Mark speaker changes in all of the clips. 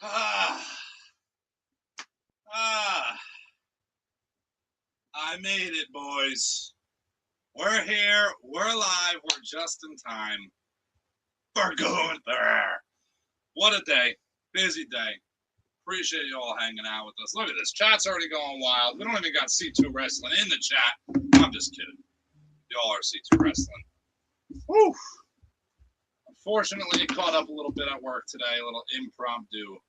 Speaker 1: I made it, boys. We're here. We're alive. We're just in time for Gunther. What a day. Busy day. Appreciate you all hanging out with us. Look at this. Chat's already going wild. We don't even got C2 Wrestling in the chat. I'm just kidding. Y'all are C2 Wrestling. Whew. Unfortunately, caught up a little bit at work today. A little impromptu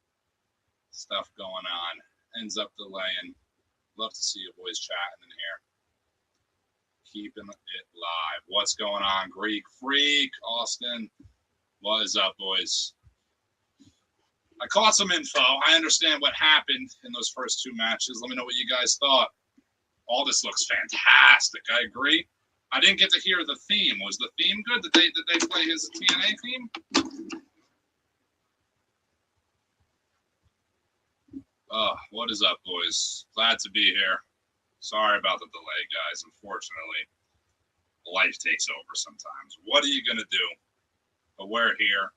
Speaker 1: stuff going on. Ends up delaying. Love to see you boys chatting in here. Keeping it live. What's going on, Greek Freak? Austin, what is up, boys? I caught some info. I understand what happened in those first two matches. Let me know what you guys thought. Aldis looks fantastic. I agree. I didn't get to hear the theme. Was the theme good? Did they play his TNA theme? What is up, boys? Glad to be here. Sorry about the delay, guys. Unfortunately, life takes over sometimes. What are you going to do? But we're here.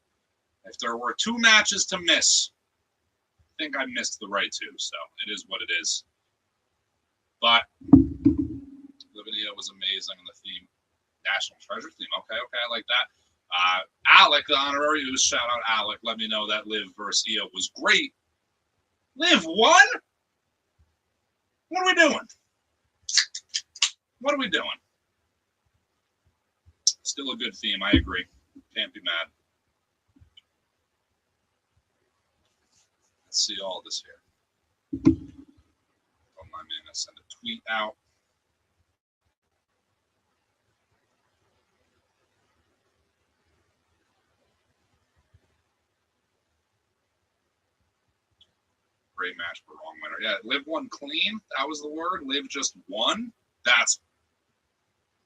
Speaker 1: If there were two matches to miss, I think I missed the right two, so it is what it is. But the video was amazing, and the theme, National Treasure theme. Okay, I like that. Alec, the honorary Usos, shout out Alec. Let me know that Liv versus IYO was great. Liv won? What are we doing? What are we doing? Still a good theme, I agree. Can't be mad. Let's see all this here. Don't mind me, I'm going to send a tweet out. Great match, but wrong winner. Yeah, Liv won clean. That was the word. Liv just won. That's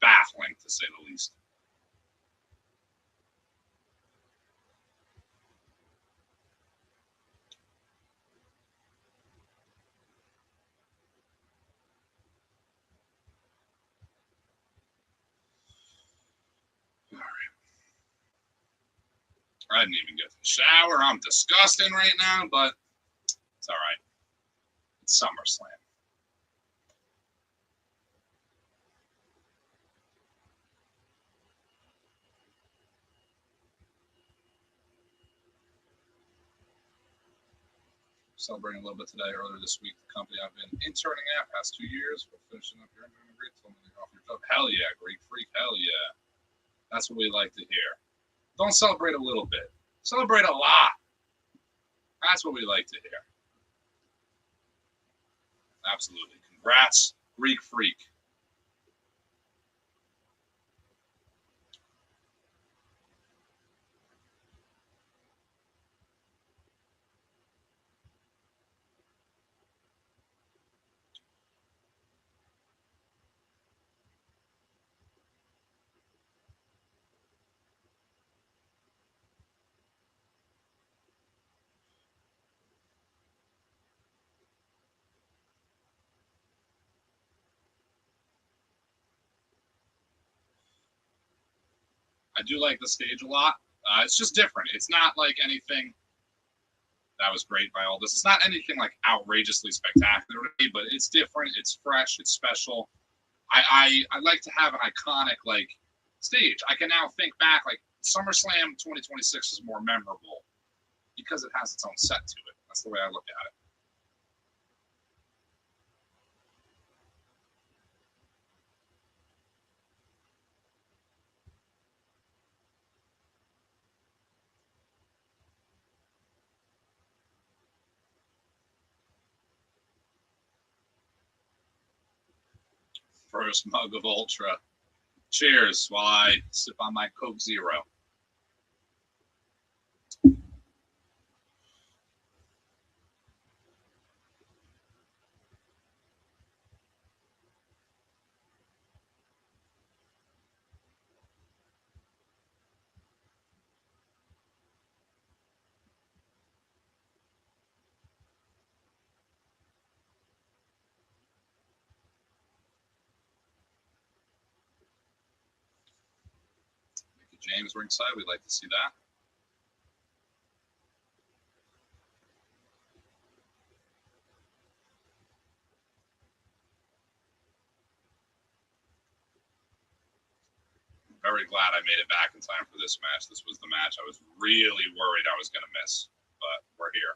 Speaker 1: baffling, to say the least. All right. I didn't even get to the shower. I'm disgusting right now, but it's all right. It's SummerSlam. Celebrating a little bit today. Earlier this week, the company I've been interning at past 2 years. We're finishing up here and doing a great. Told me off your job. Hell yeah, Greek Freak. Hell yeah. That's what we like to hear. Don't celebrate a little bit. Celebrate a lot. That's what we like to hear. Absolutely. Congrats, Greek Freak. I do like the stage a lot. It's just different. It's not like anything that was great by Aldis. It's not anything like outrageously spectacular, but it's different. It's fresh. It's special. I like to have an iconic like stage. I can now think back like SummerSlam 2026 is more memorable because it has its own set to it. That's the way I look at it. First mug of Ultra. Cheers while I sip on my Coke Zero. James ringside, we'd like to see that. Very glad I made it back in time for this match. This was the match I was really worried I was going to miss, but we're here.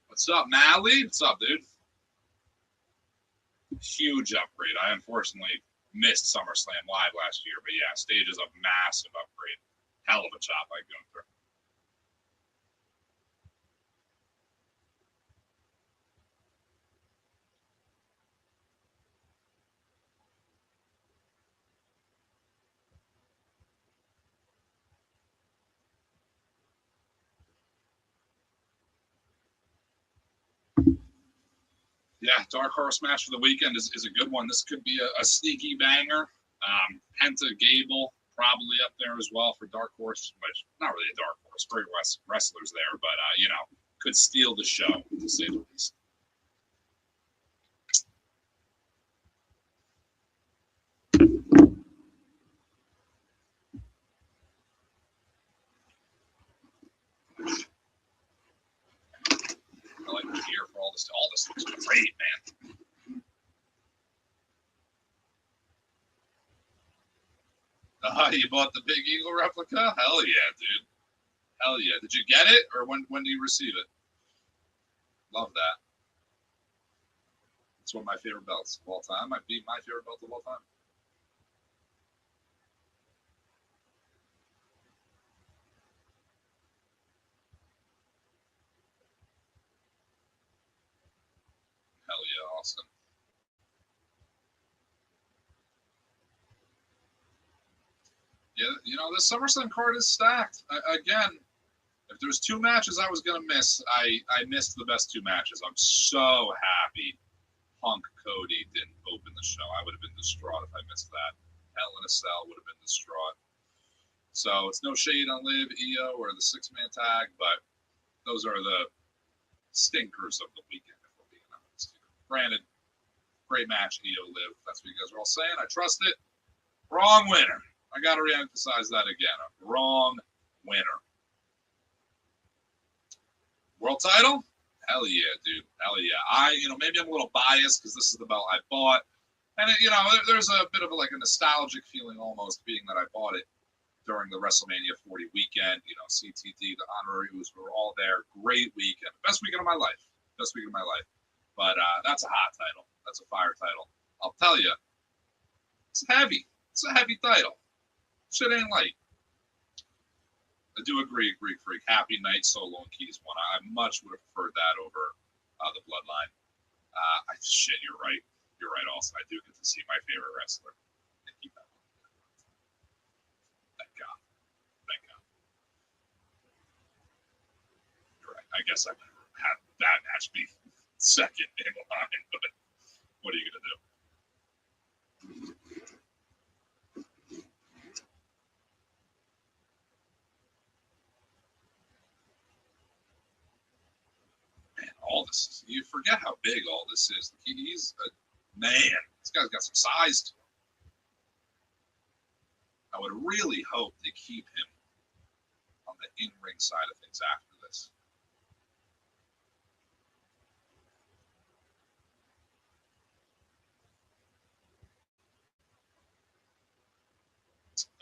Speaker 1: What's up, Mally? What's up, dude? Huge upgrade. I unfortunately missed SummerSlam Live last year, but yeah, stage is a massive upgrade. Hell of a job by Gunther. Yeah, Dark Horse match for the weekend is a good one. This could be a sneaky banger. Penta Gable probably up there as well for Dark Horse, which not really a Dark Horse. Great wrestlers there, but you know, could steal the show to say the least. I like the gear for all this. All this looks great, man. You bought the Big Eagle replica? Hell yeah, dude. Hell yeah. Did you get it, or when do you receive it? Love that. It's one of my favorite belts of all time. Might be my favorite belt of all time. Hell yeah, Austin. Yeah, you know, this SummerSlam card is stacked. Again, if there's two matches I was going to miss, I missed the best two matches. I'm so happy Punk Cody didn't open the show. I would have been distraught if I missed that. Hell in a Cell would have been distraught. So it's no shade on Liv, IYO, or the six-man tag, but those are the stinkers of the weekend, if we're being honest. Granted, great match, IYO, Liv. That's what you guys are all saying. I trust it. Wrong winner. I got to re-emphasize that again. A wrong winner. World title? Hell yeah, dude. Hell yeah. Maybe I'm a little biased because this is the belt I bought. And, there's a bit of like a nostalgic feeling almost being that I bought it during the WrestleMania 40 weekend. CTD, the honorary Usos were all there. Great weekend. Best weekend of my life. Best weekend of my life. But that's a hot title. That's a fire title. I'll tell you. It's heavy. It's a heavy title. Shit ain't light. I do agree, Greek Freak. Happy Night Solo and Keys won. I much would have preferred that over the Bloodline. Shit, you're right. You're right. Also, I do get to see my favorite wrestler. Thank God. Thank God. You're right. I guess I would have that match be second in line, but what are you gonna do? Aldis. You forget how big Aldis is. He's a man. This guy's got some size to him. I would really hope they keep him on the in-ring side of things after this.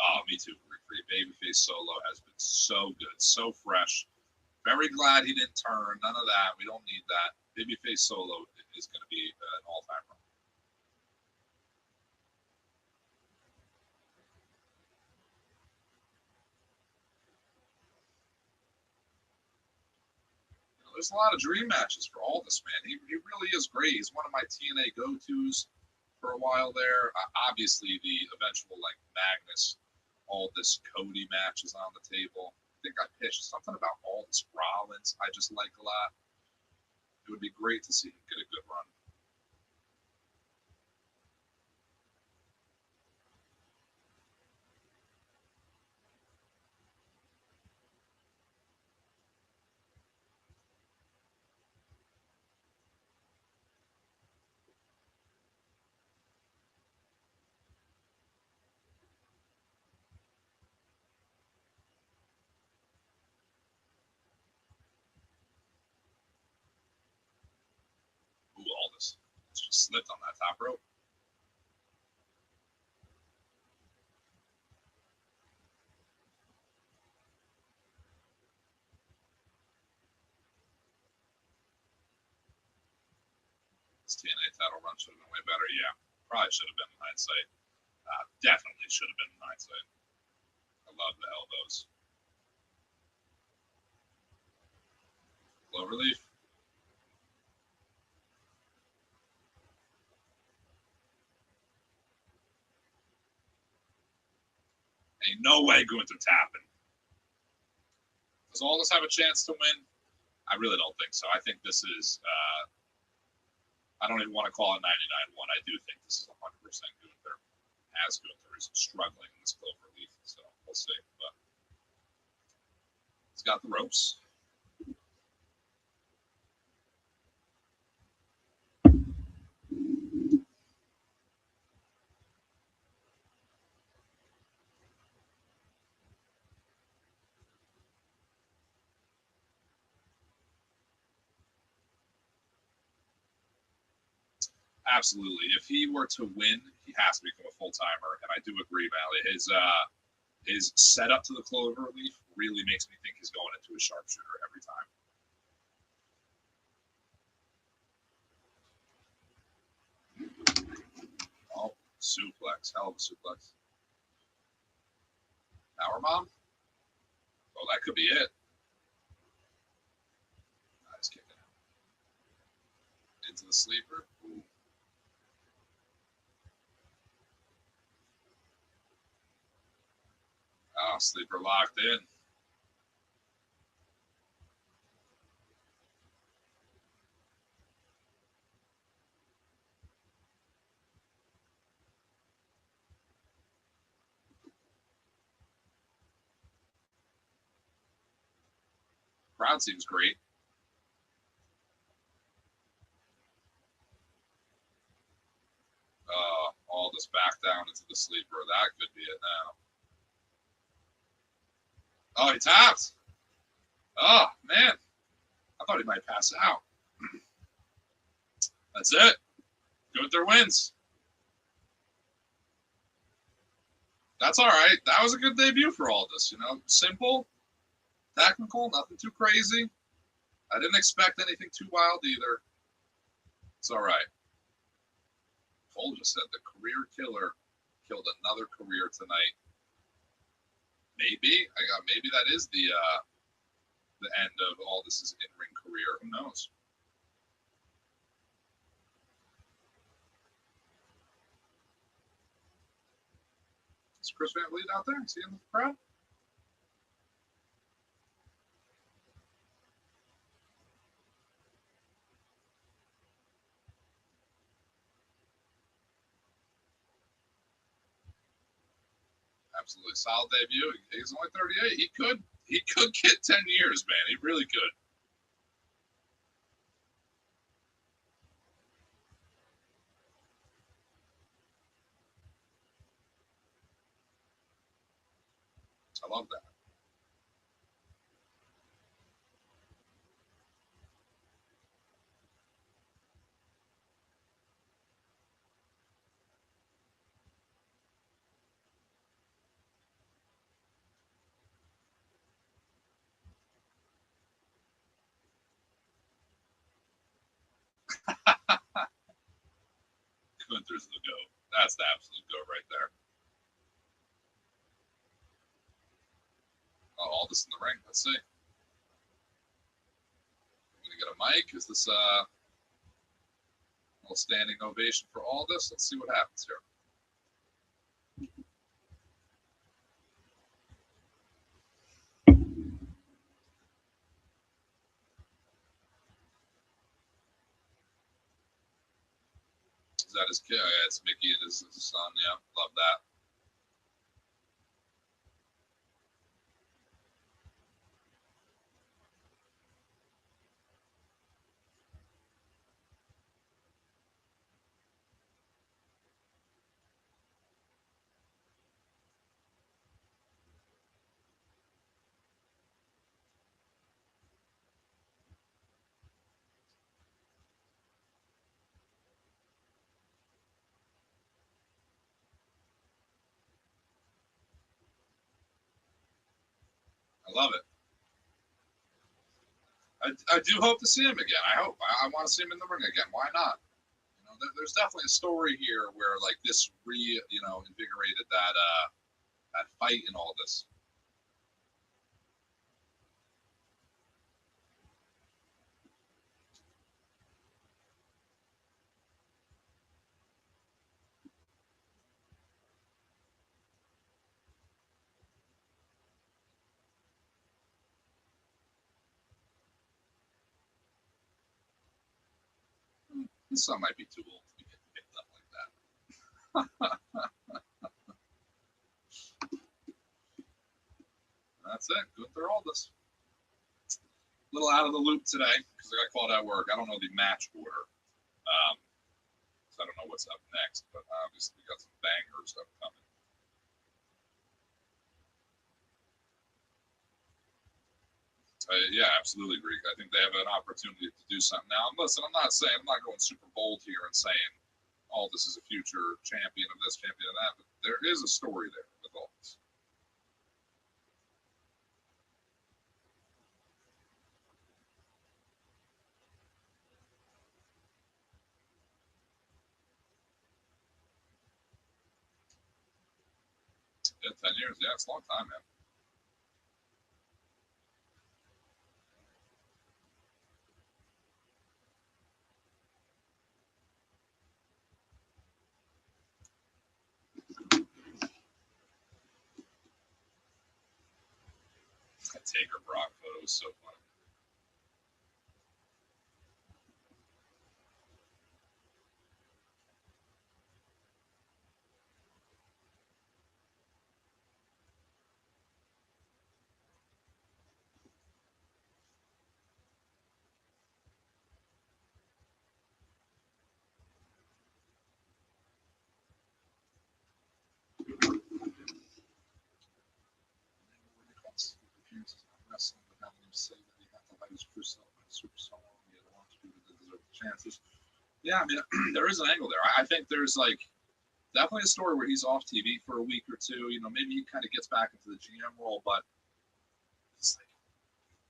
Speaker 1: Oh, me too. Babyface Solo has been so good, so fresh. Very glad he didn't turn. None of that. We don't need that. Babyface Solo is going to be an all-time run. There's a lot of dream matches for Aldis, man. He really is great. He's one of my TNA go-tos for a while there. Obviously, the eventual Magnus Aldis Cody match is on the table. I think I pitched something about Aldis Rollins I just like a lot. It would be great to see him get a good run. Ooh, just slipped on that top rope. This TNA title run should have been way better. Yeah, probably should have been in hindsight. Definitely should have been in hindsight. I love the elbows. Cloverleaf. Ain't no way Gunther tapping. Does Aldis have a chance to win? I really don't think so. I think this is, I don't even want to call it 99-1. I do think this is 100% Gunther, as Gunther is struggling in this Cloverleaf. So we'll see. But he's got the ropes. Absolutely. If he were to win, he has to become a full-timer. And I do agree, Valley. His setup to the Cloverleaf really makes me think he's going into a sharpshooter every time. Oh, suplex. Hell of a suplex. Powerbomb? Oh, that could be it. Nice kicking out. Into the sleeper. Ooh. Oh, sleeper locked in. Crowd seems great. Aldis back down into the sleeper. That could be it now. Oh, he tapped. Oh, man. I thought he might pass out. That's it. Gunther wins. That's all right. That was a good debut for Aldis. You know, simple, technical, nothing too crazy. I didn't expect anything too wild either. It's all right. Cole just said the career killer killed another career tonight. Maybe maybe that is the end of Aldis's in-ring career. Who knows? Is Chris Van Vliet out there? Is he in the crowd? Absolutely solid debut. He's only 38. He could get 10 years, man. He really could. I love that. Gunther's the GOAT. That's the absolute GOAT right there. Oh, Aldis in the ring. Let's see. I'm going to get a mic. Is this a little standing ovation for Aldis? Let's see what happens here. Is that his kid? Oh, yeah, it's Mickey and his son. Yeah, love that. love it. I do hope to see him again. I hope. I want to see him in the ring again. Why not? You know, there's definitely a story here where like this invigorated that fight and all this. His son might be too old to be getting picked up like that. That's it. Gunther Aldis. A little out of the loop today because I got called at work. I don't know the match order. So I don't know what's up next, but obviously we got some bangers upcoming. Yeah, absolutely, Greek. I think they have an opportunity to do something now. And listen, I'm not going super bold here and saying, oh, this is a future champion of this, champion of that, but there is a story there with all this. Yeah, 10 years. Yeah, it's a long time, man. That Taker Brock photo was so funny. Wrestling, but having him say that he had to fight his super so long, he had a lot of people that deserve the chances. Yeah, I mean, there is an angle there. I think there's like definitely a story where he's off TV for a week or two. You know, maybe he kind of gets back into the GM role, but it's like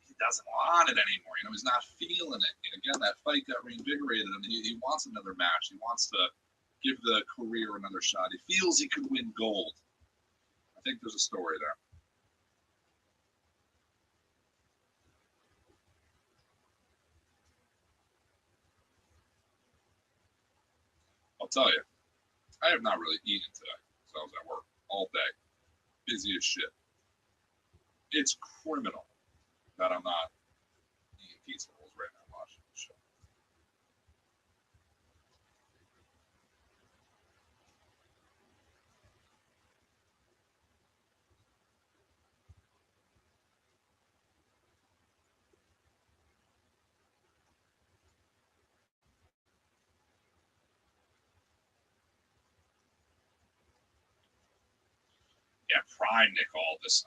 Speaker 1: he doesn't want it anymore. You know, he's not feeling it. And again, that fight got reinvigorated him. He wants another match. He wants to give the career another shot. He feels he could win gold. I think there's a story there. I'll tell you, I have not really eaten today. So I was at work all day, busy as shit. It's criminal that I'm not eating pizza rolls right now watching the show. Yeah, prime Nick Aldis.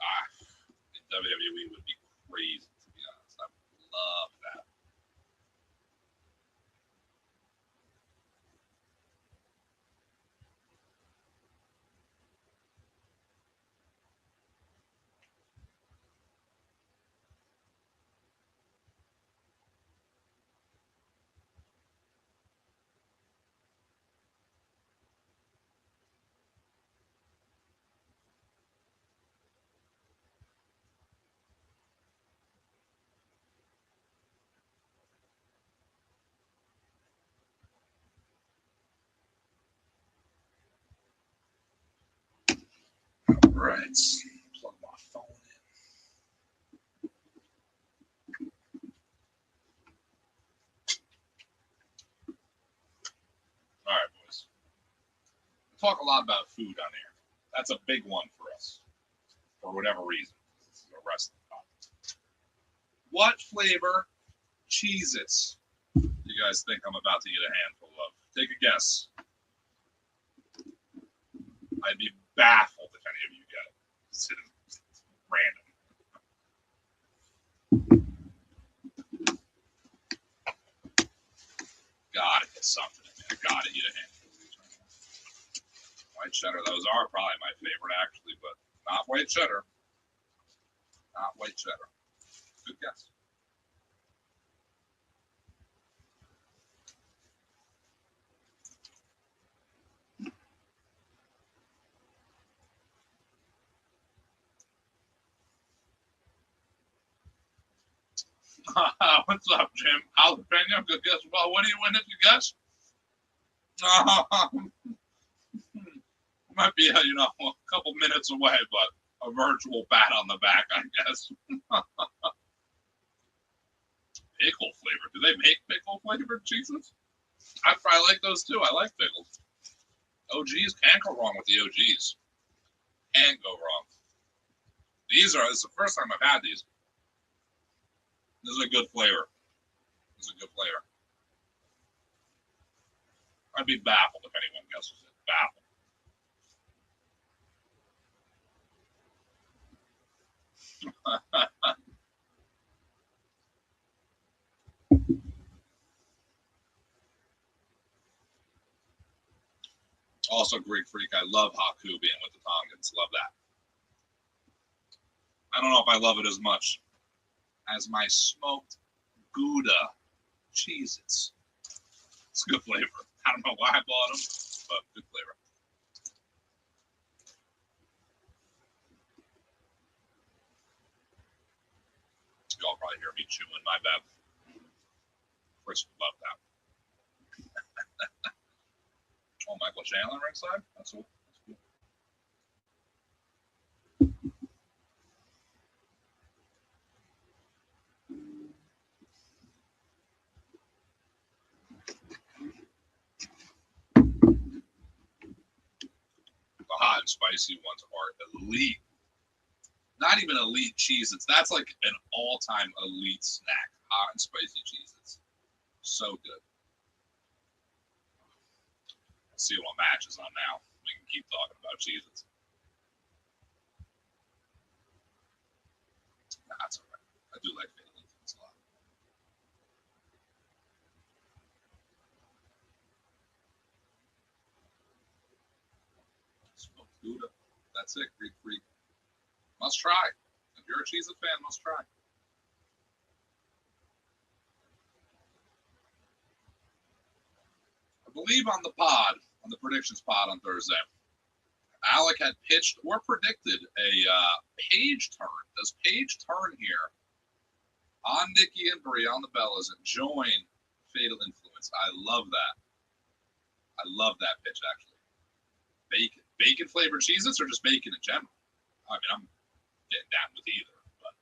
Speaker 1: In WWE would be crazy, to be honest. I would love that. All right. Plug my phone in. All right, boys. We talk a lot about food on here. That's a big one for us, for whatever reason. This is a wrestling podcast. What flavor Cheez-Its you guys think I'm about to get a handful of? Take a guess. I'd be baffled if any of you get it. It's random. Gotta get something in there. Gotta eat a handful of these right now. White cheddar, those are probably my favorite actually, but not white cheddar. Not white cheddar. Good guess. What's up, Jim? Jalapeno, good guess. Well, what do you win if you guess? Might be, a couple minutes away, but a virtual bat on the back, I guess. Pickle flavor. Do they make pickle flavored cheeses? I like those too. I like pickles. OGs can't go wrong with the OGs. Can't go wrong. This is the first time I've had these. This is a good flavor. This is a good flavor. I'd be baffled if anyone guesses it. Baffled. Also, Greek Freak. I love Haku being with the Tongans. Love that. I don't know if I love it as much as my smoked Gouda Cheez-Its. It's good flavor. I don't know why I bought them, but good flavor. Y'all probably hear me chewing. My bad. Chris would love that. Oh, Michael Chandler ringside? That's cool. The hot and spicy ones are elite. Not even elite Cheez-Its. That's like an all-time elite snack. Hot and spicy Cheez-Its. So good. Let's see what match is on now. We can keep talking about Cheez-Its. That's all right. I do like Fatal Influence a lot. Smoked Gouda. That's it. Greek Freak. Must try. If you're a Cheez-It fan, must try. I believe on the pod, on the predictions pod on Thursday, Alec had pitched or predicted a Paige turn. Does Paige turn here on Nikki and Brie on the Bellas and join Fatal Influence? I love that. I love that pitch, actually. Bacon flavored Cheez-Its or just bacon in general? I mean, I'm getting down with either, but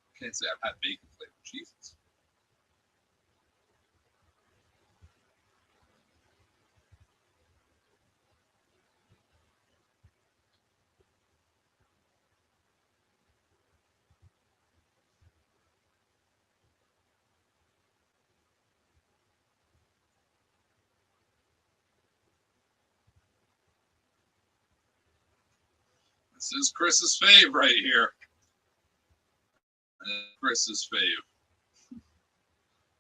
Speaker 1: I can't say I've had bacon flavored Cheez-Its. This is Chris's fave right here. Chris's fave.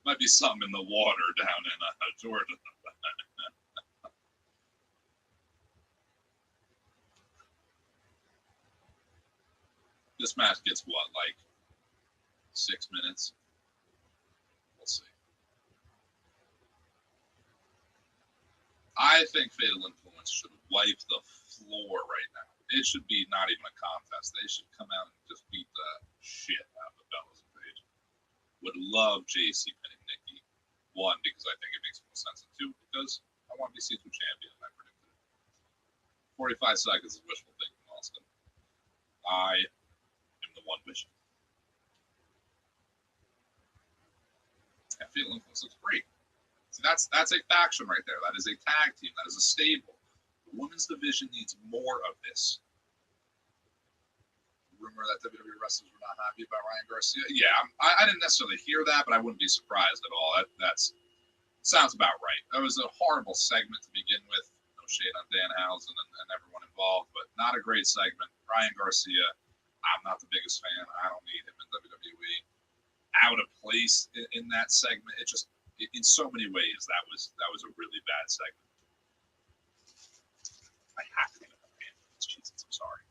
Speaker 1: Might be something in the water down in Georgia. This match gets what, like 6 minutes? We'll see. I think Fatal Influence should wipe the floor right now. It should be not even a contest. They should come out and just beat the shit out of the Bellas and Paige. Would love JC pinning Nikki. One, because I think it makes more sense. And two, because I want to be C2 champion, and I predicted it. 45 seconds of wishful thinking, Austin. I am the one wishing. And Fatal Influence looks great. See, that's a faction right there. That is a tag team. That is a stable. The women's division needs more of this. Rumor that WWE wrestlers were not happy about Ryan Garcia. Yeah, I didn't necessarily hear that, but I wouldn't be surprised at all. That sounds about right. That was a horrible segment to begin with. No shade on Danhausen and everyone involved, but not a great segment. Ryan Garcia, I'm not the biggest fan. I don't need him in WWE. Out of place in that segment. It just, in so many ways, that was a really bad segment. I have to get a fan. I'm sorry.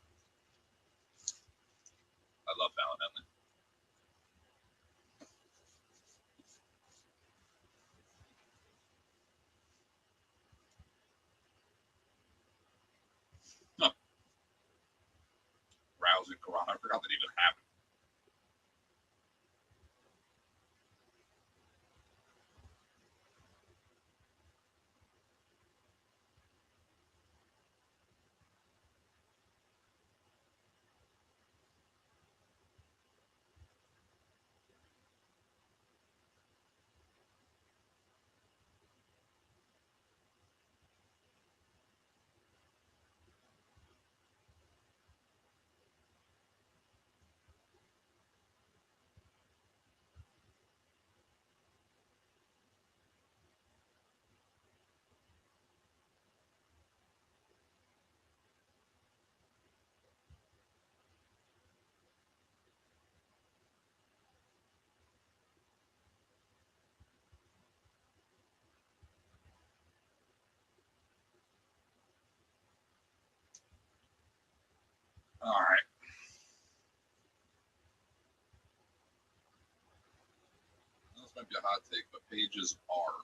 Speaker 1: might be a hot take, but pages are.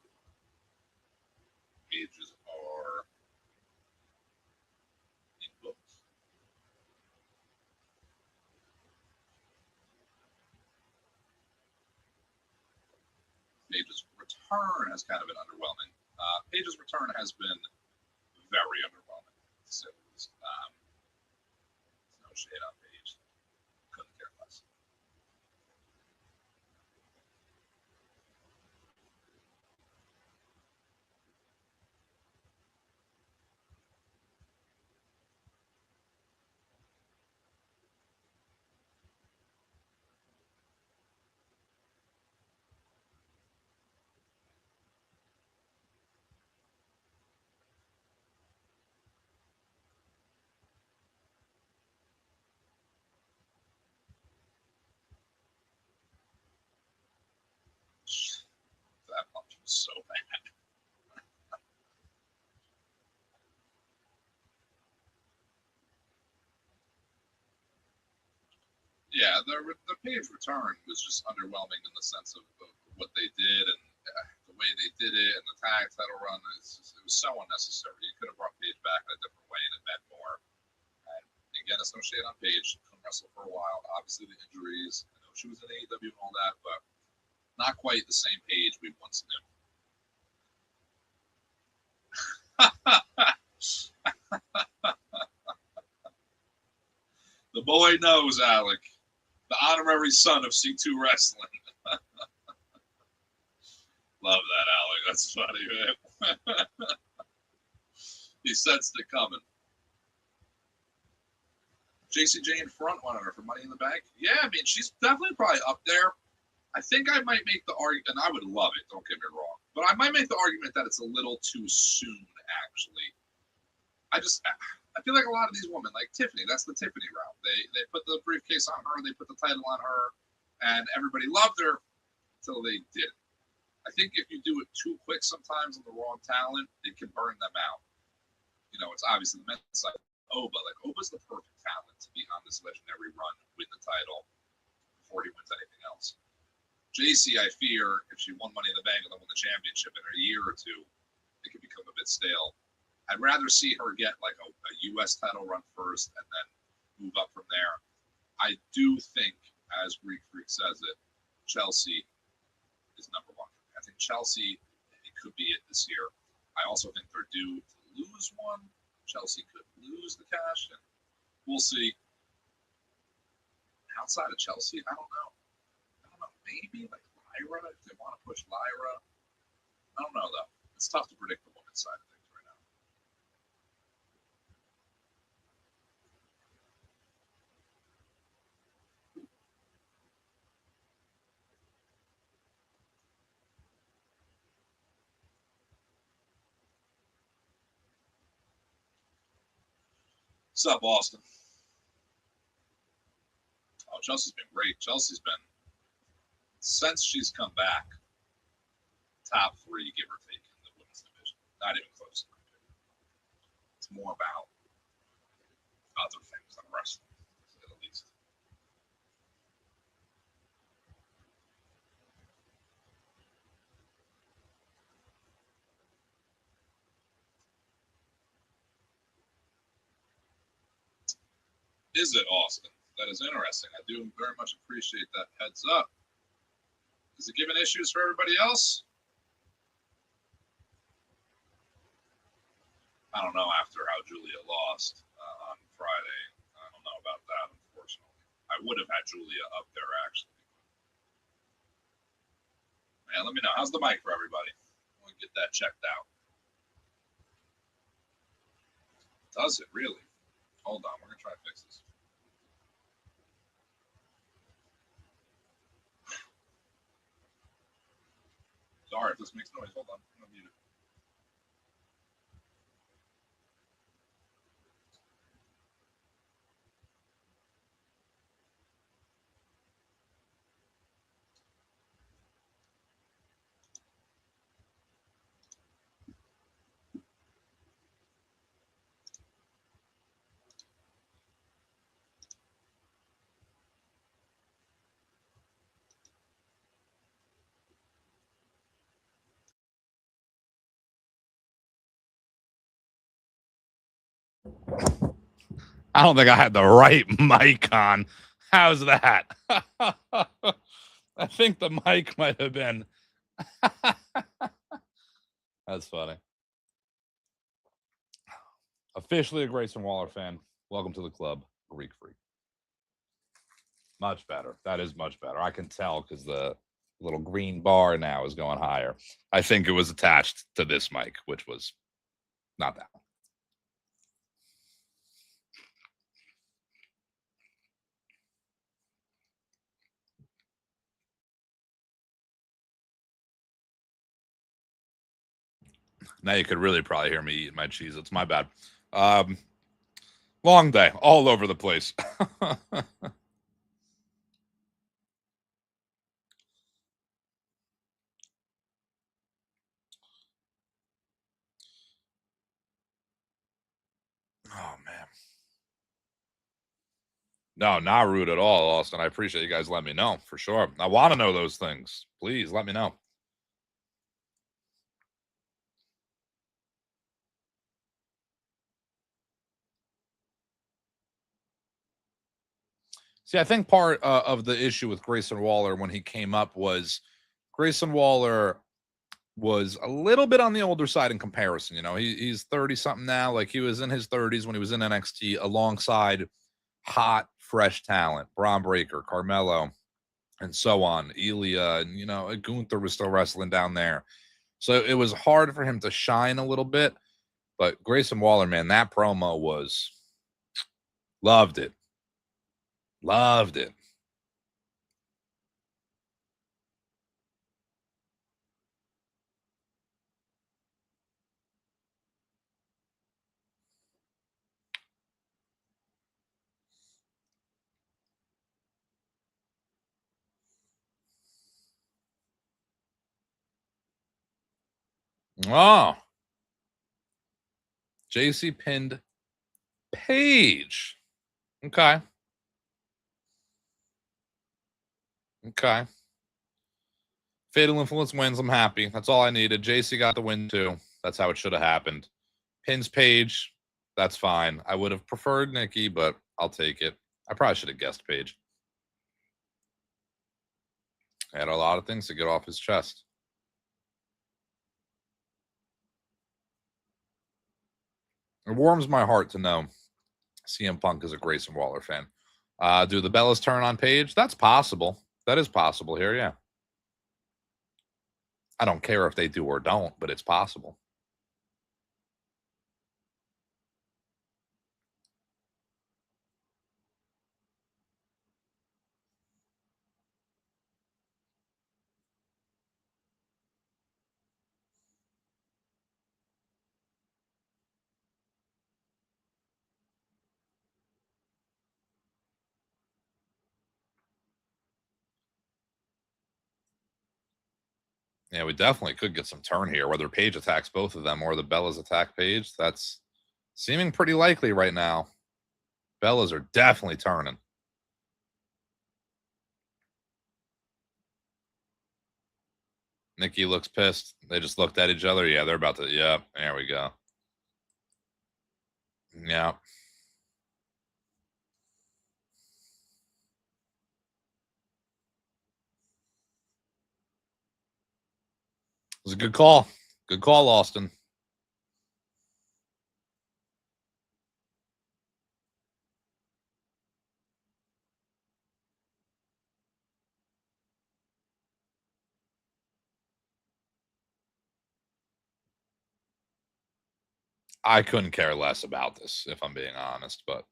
Speaker 1: Pages are in books. Paige's return has kind of been underwhelming. Paige's return has been very underwhelming. So no shade on Paige. Couldn't care less. That punch was so bad. Yeah, the Paige return was just underwhelming in the sense of what they did and the way they did it and the tag title run. It was so unnecessary. You could have brought Paige back in a different way and it meant more. And again, it's no shade on Paige. Couldn't wrestle for a while. Obviously, the injuries. I know she was in AEW and all that, but not quite the same Paige we once knew. The boy knows, Alec. The honorary son of C2 Wrestling. Love that, Alec. That's funny, man. He sensed it coming. JC Jane front runner for Money in the Bank. Yeah, I mean, she's definitely probably up there. I think I might make the argument, and I would love it, don't get me wrong, but I might make the argument that it's a little too soon, actually. I feel like a lot of these women, like Tiffany, that's the Tiffany route. They put the briefcase on her, they put the title on her, and everybody loved her until they didn't. I think if you do it too quick sometimes on the wrong talent, it can burn them out. You know, it's obviously the men's side. Oba, like Oba's the perfect talent to be on this legendary run, win the title before he wins anything else. JC, I fear, if she won Money in the Bank and then won the championship in a year or two, it could become a bit stale. I'd rather see her get like a U.S. title run first and then move up from there. I do think, as Greek Freak says it, Chelsea is number one. I think Chelsea, it could be it this year. I also think they're due to lose one. Chelsea could lose the cash, and we'll see. Outside of Chelsea, I don't know. Maybe like Lyra, if they want to push Lyra. I don't know, though. It's tough to predict the women's side of things right now. What's up, Austin? Oh, Chelsea's been great. Chelsea's been, since she's come back, top 3, give or take, in the women's division. Not even close to my opinion. It's more about other things than wrestling, at least. Is it, Austin? That is interesting. I do very much appreciate that heads up. Is it giving issues for everybody else? I don't know after how Julia lost on Friday. I don't know about that, unfortunately. I would have had Julia up there, actually. Man, let me know. How's the mic for everybody? I want to get that checked out. Does it really? Hold on. We're going to try to fix this. Sorry if this makes noise. Hold on. I'm going to mute it.
Speaker 2: I don't think I had the right mic on. How's that? I think the mic might have been. That's funny. Officially a Grayson Waller fan. Welcome to the club, Greek Freak. Much better. That is much better. I can tell because the little green bar now is going higher. I think it was attached to this mic, which was not that one. Now you could really probably hear me eating my cheese. It's my bad. Long day, all over the place. Oh, man. No, not rude at all, Austin. I appreciate you guys letting me know, for sure. I want to know those things. Please let me know. See, I think part of the issue with Grayson Waller when he came up was Grayson Waller was a little bit on the older side in comparison. You know, he's 30-something now. Like, he was in his 30s when he was in NXT alongside hot, fresh talent. Braun Breaker, Carmelo, and so on. Ilya, and, you know, Gunther was still wrestling down there. So it was hard for him to shine a little bit. But Grayson Waller, man, that promo was... Loved it. Loved it. Oh. JC pinned Paige. Okay. Okay. Fatal Influence wins. I'm happy. That's all I needed. JC got the win, too. That's how it should have happened. Pins Paige. That's fine. I would have preferred Nikki, but I'll take it. I probably should have guessed Paige. He had a lot of things to get off his chest. It warms my heart to know CM Punk is a Grayson Waller fan. Do the Bellas turn on Paige? That's possible. That is possible here, yeah. I don't care if they do or don't, but it's possible. Yeah, we definitely could get some turn here, whether Paige attacks both of them or the Bellas attack Paige. That's seeming pretty likely right now. Bellas are definitely turning. Nikki looks pissed. They just looked at each other. Yeah, they're about to. Yeah, there we go. Yeah. It was a good call. Good call, Austin. I couldn't care less about this, if I'm being honest, but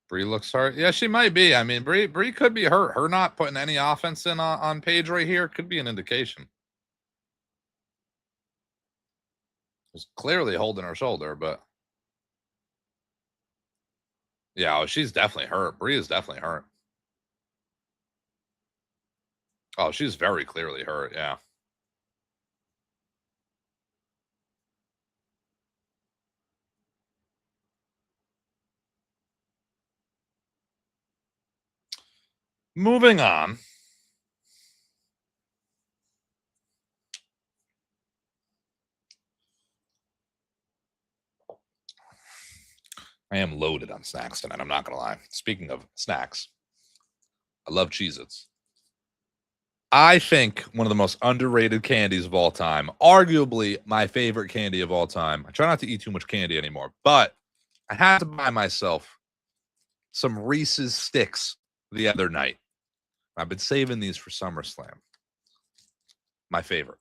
Speaker 2: Brie looks hurt. Yeah, she might be. I mean, Brie could be hurt. Her not putting any offense in on Paige right here could be an indication. She's clearly holding her shoulder, but yeah, she's definitely hurt. Brie is definitely hurt. Oh, she's very clearly hurt. Yeah. Moving on. I am loaded on snacks tonight. I'm not going to lie. Speaking of snacks, I love Cheez-Its. I think one of the most underrated candies of all time, arguably my favorite candy of all time. I try not to eat too much candy anymore, but I had to buy myself some Reese's Sticks the other night. I've been saving these for SummerSlam. My favorite.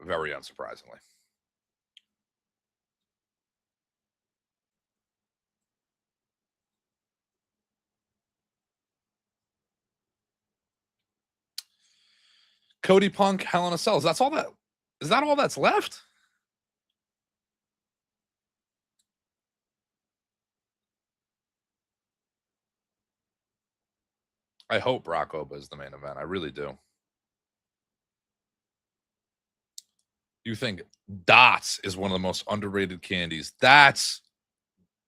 Speaker 2: Very unsurprisingly. Cody Punk, Hell in a Cell. Is that all that's left? I hope Brock Oba is the main event. I really do. You think Dots is one of the most underrated candies? That's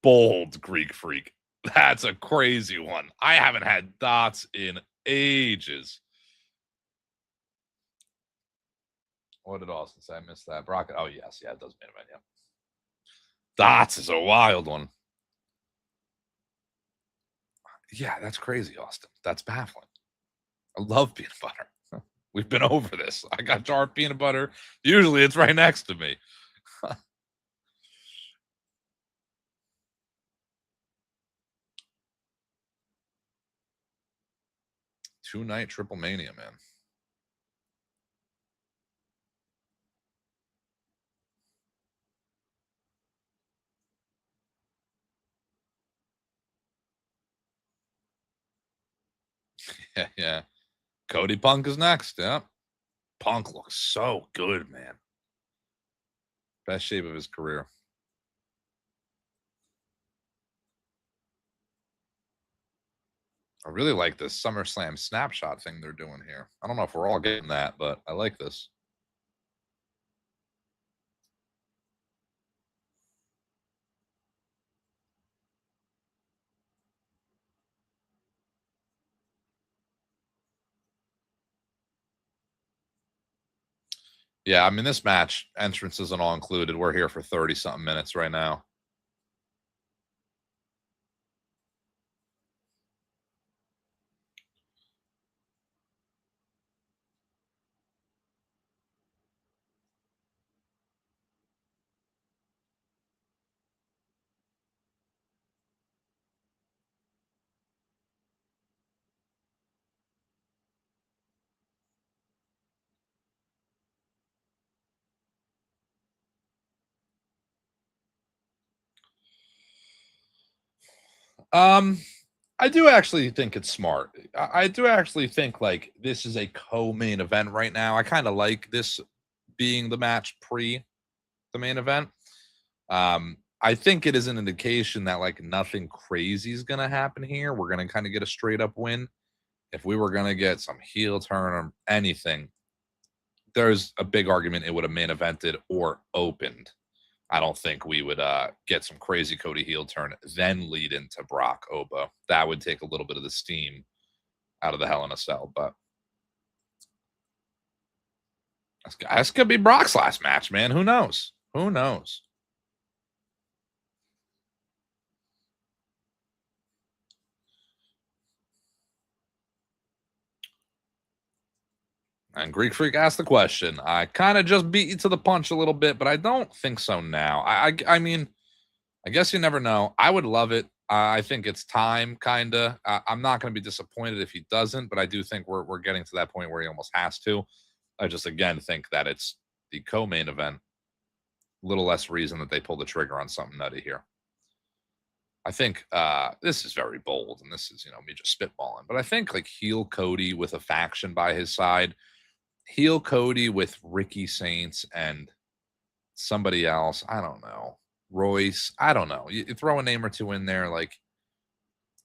Speaker 2: bold, Greek Freak. That's a crazy one. I haven't had Dots in ages. What did Austin say? I missed that. Brock. Oh, yes. Yeah, it does main event. Yeah. Dots is a wild one. Yeah, that's crazy, Austin. That's baffling. I love peanut butter. We've been over this. I got jar of peanut butter. Usually it's right next to me. Two-night Triple Mania, man. Yeah. Cody Punk is next. Yeah. Punk looks so good, man. Best shape of his career. I really like this SummerSlam snapshot thing they're doing here. I don't know if we're all getting that, but I like this. Yeah, I mean, this match, entrance isn't all included. We're here for 30-something minutes right now. I do actually think it's smart. I do actually think like this is a co-main event right now. I kind of like this being the match pre the main event. I think it is an indication that like nothing crazy is gonna happen here. We're gonna kind of get a straight up win. If we were gonna get some heel turn or anything, there's a big argument it would have main evented or opened. I don't think we would get some crazy Cody heel turn, then lead into Brock Oba. That would take a little bit of the steam out of the Hell in a Cell. But this could be Brock's last match, man. Who knows? Who knows? And Greek Freak asked the question. I kind of just beat you to the punch a little bit, but I don't think so now. I mean, I guess you never know. I would love it. I think it's time, kind of. I'm not going to be disappointed if he doesn't, but I do think we're getting to that point where he almost has to. I just, again, think that it's the co-main event. A little less reason that they pull the trigger on something nutty here. I think this is very bold, and this is, me just spitballing. But I think, like, heel Cody with a faction by his side, heel Cody with Ricky Saints and somebody else, I don't know, Royce, I don't know. You throw a name or two in there, like,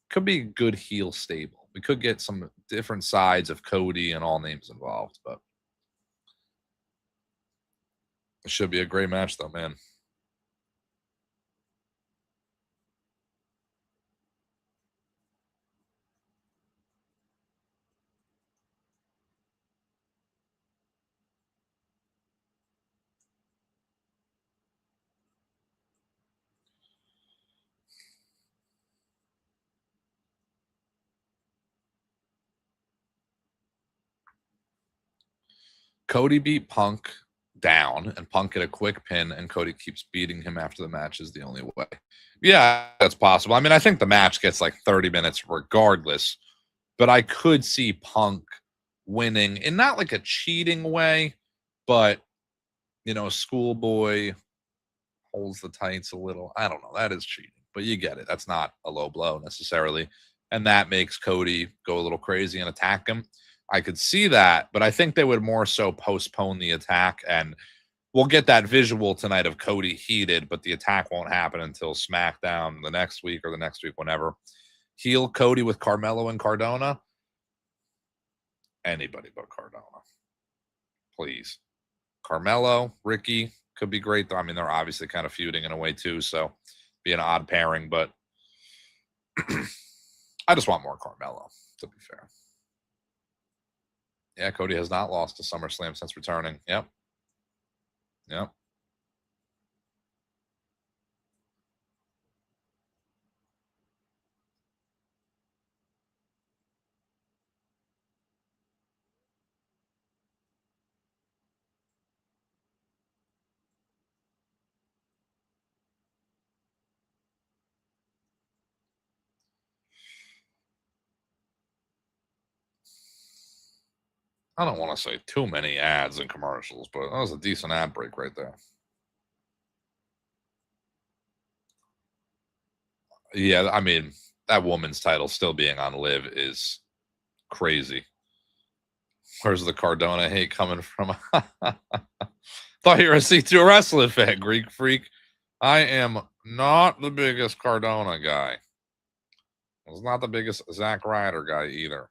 Speaker 2: could be a good heel stable. We could get some different sides of Cody and all names involved, but it should be a great match, though, man. Cody beat Punk down, and Punk get a quick pin, and Cody keeps beating him after the match is the only way. Yeah, that's possible. I mean, I think the match gets like 30 minutes regardless, but I could see Punk winning in not like a cheating way, but schoolboy holds the tights a little. I don't know. That is cheating, but you get it. That's not a low blow necessarily. And that makes Cody go a little crazy and attack him. I could see that, but I think they would more so postpone the attack. And we'll get that visual tonight of Cody heated, but the attack won't happen until SmackDown the next week or the next week, whenever. Heel Cody with Carmelo and Cardona. Anybody but Cardona. Please. Carmelo, Ricky could be great, though. I mean, they're obviously kind of feuding in a way, too, so be an odd pairing, but I just want more Carmelo, to be fair. Yeah, Cody has not lost to SummerSlam since returning. Yep. I don't want to say too many ads and commercials, but that was a decent ad break right there. Yeah, I mean, that woman's title still being on Liv is crazy. Where's the Cardona hate coming from? Thought you were a C2 wrestling fan, Greek freak. I am not the biggest Cardona guy. I was not the biggest Zack Ryder guy either.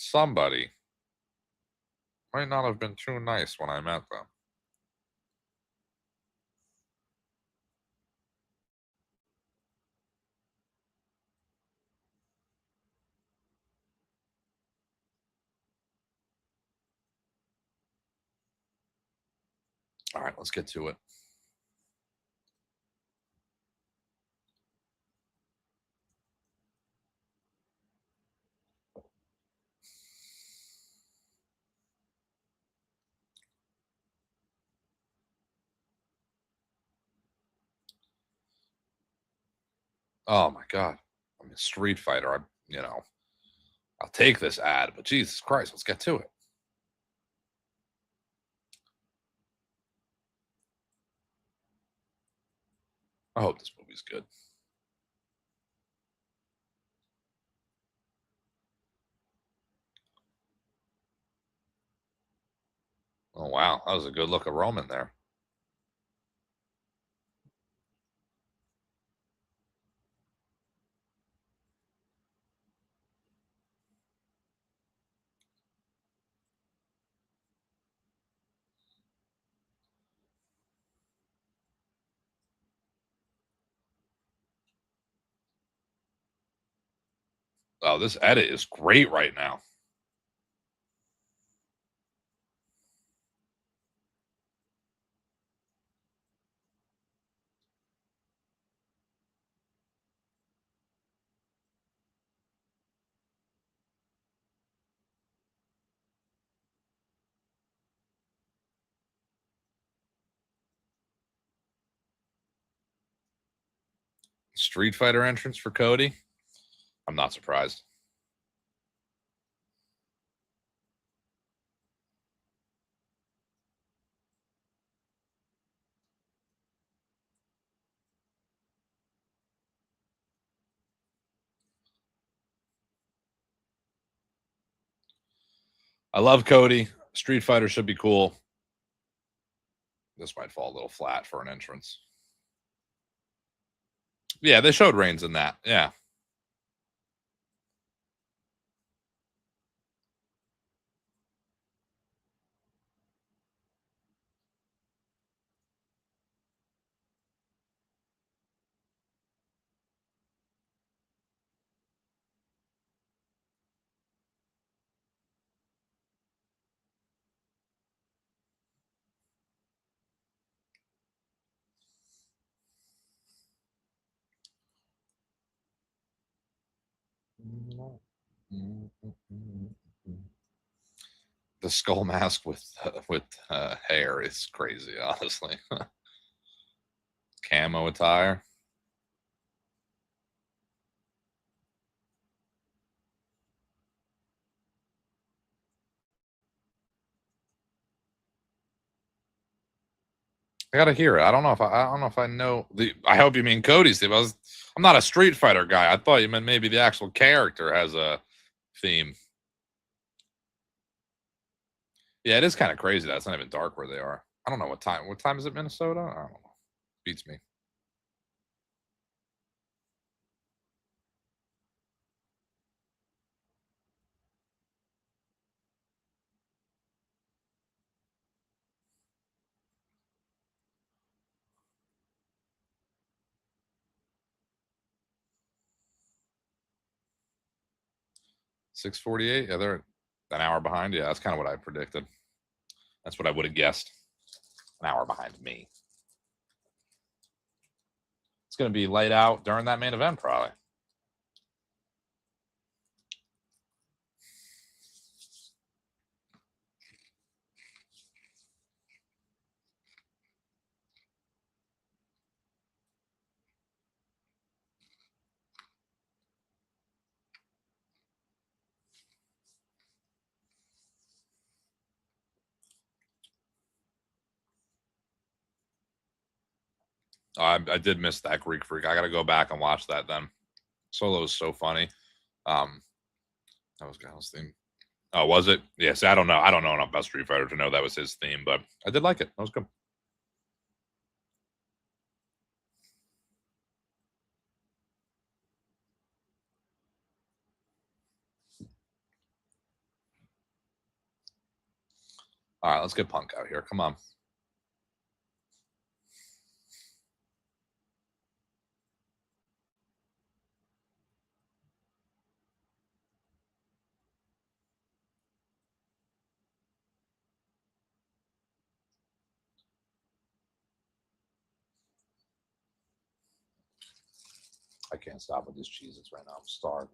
Speaker 2: Somebody might not have been too nice when I met them. All right, let's get to it. Oh my God. I mean, Street Fighter, I'll take this ad, but Jesus Christ, let's get to it. I hope this movie's good. Oh, wow. That was a good look of Roman there. Oh, this edit is great right now. Street Fighter entrance for Cody. I'm not surprised. I love Cody. Street Fighter should be cool. This might fall a little flat for an entrance. Yeah, they showed Reigns in that. Yeah. the skull mask with hair is crazy, honestly. Camo attire. I gotta hear it. I don't know if I know the. I hope you mean Cody's theme. I'm not a Street Fighter guy. I thought you meant maybe the actual character has a theme. Yeah, it is kind of crazy that it's not even dark where they are. I don't know what time. What time is it, Minnesota? I don't know. Beats me. $6:48. Yeah, they're an hour behind. Yeah, that's kind of what I predicted. That's what I would have guessed. An hour behind me. It's going to be laid out during that main event, probably. I did miss that Greek Freak. I got to go back and watch that then. Solo is so funny. That was Gal's theme. Oh, was it? Yes, I don't know. I don't know enough about Street Fighter to know that was his theme, but I did like it. That was good. All right, let's get Punk out here. Come on. I can't stop with these cheeses right now. I'm starving.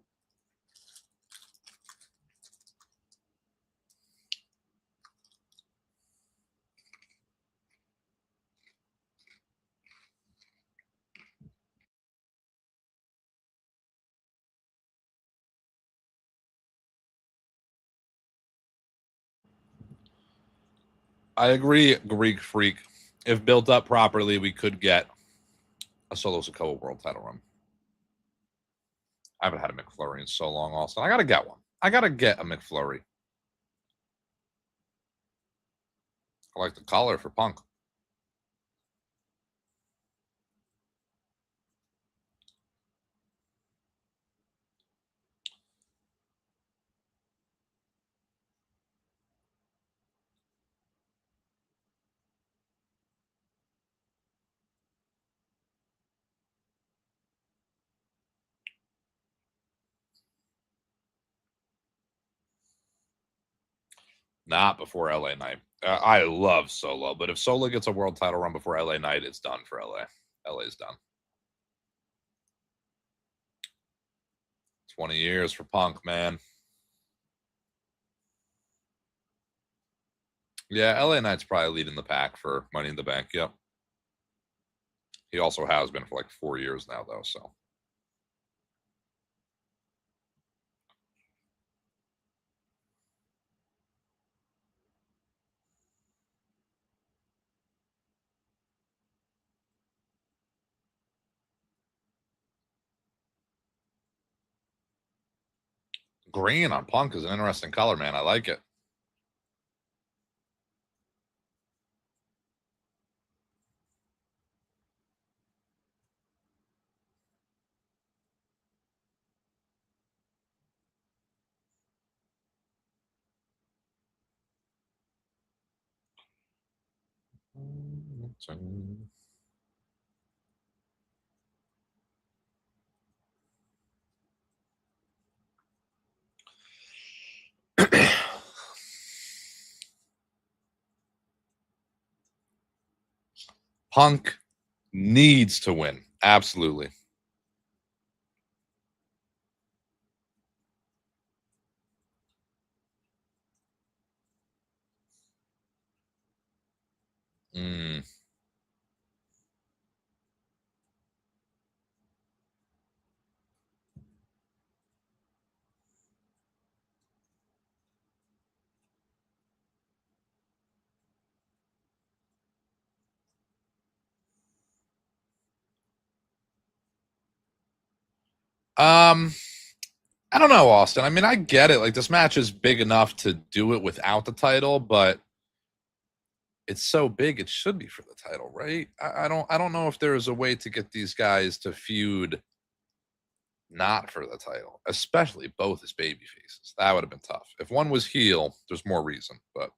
Speaker 2: I agree, Greek Freak. If built up properly, we could get a Solo Sikoa world title run. I haven't had a McFlurry in so long, also. I got to get one. I got to get a McFlurry. I like the collar for Punk. Not before LA Knight. I love Solo, but if Solo gets a world title run before LA Knight, it's done for LA. LA's done. 20 years for Punk, man. Yeah, LA Knight's probably leading the pack for Money in the Bank. Yep. He also has been for like 4 years now, though, so. Green on Punk is an interesting color, man. I like it. Punk needs to win. Absolutely. I don't know, Austin. I mean, I get it. Like, this match is big enough to do it without the title, but it's so big it should be for the title, right? I don't know if there is a way to get these guys to feud not for the title, especially both as baby faces. That would have been tough. If one was heel, there's more reason, but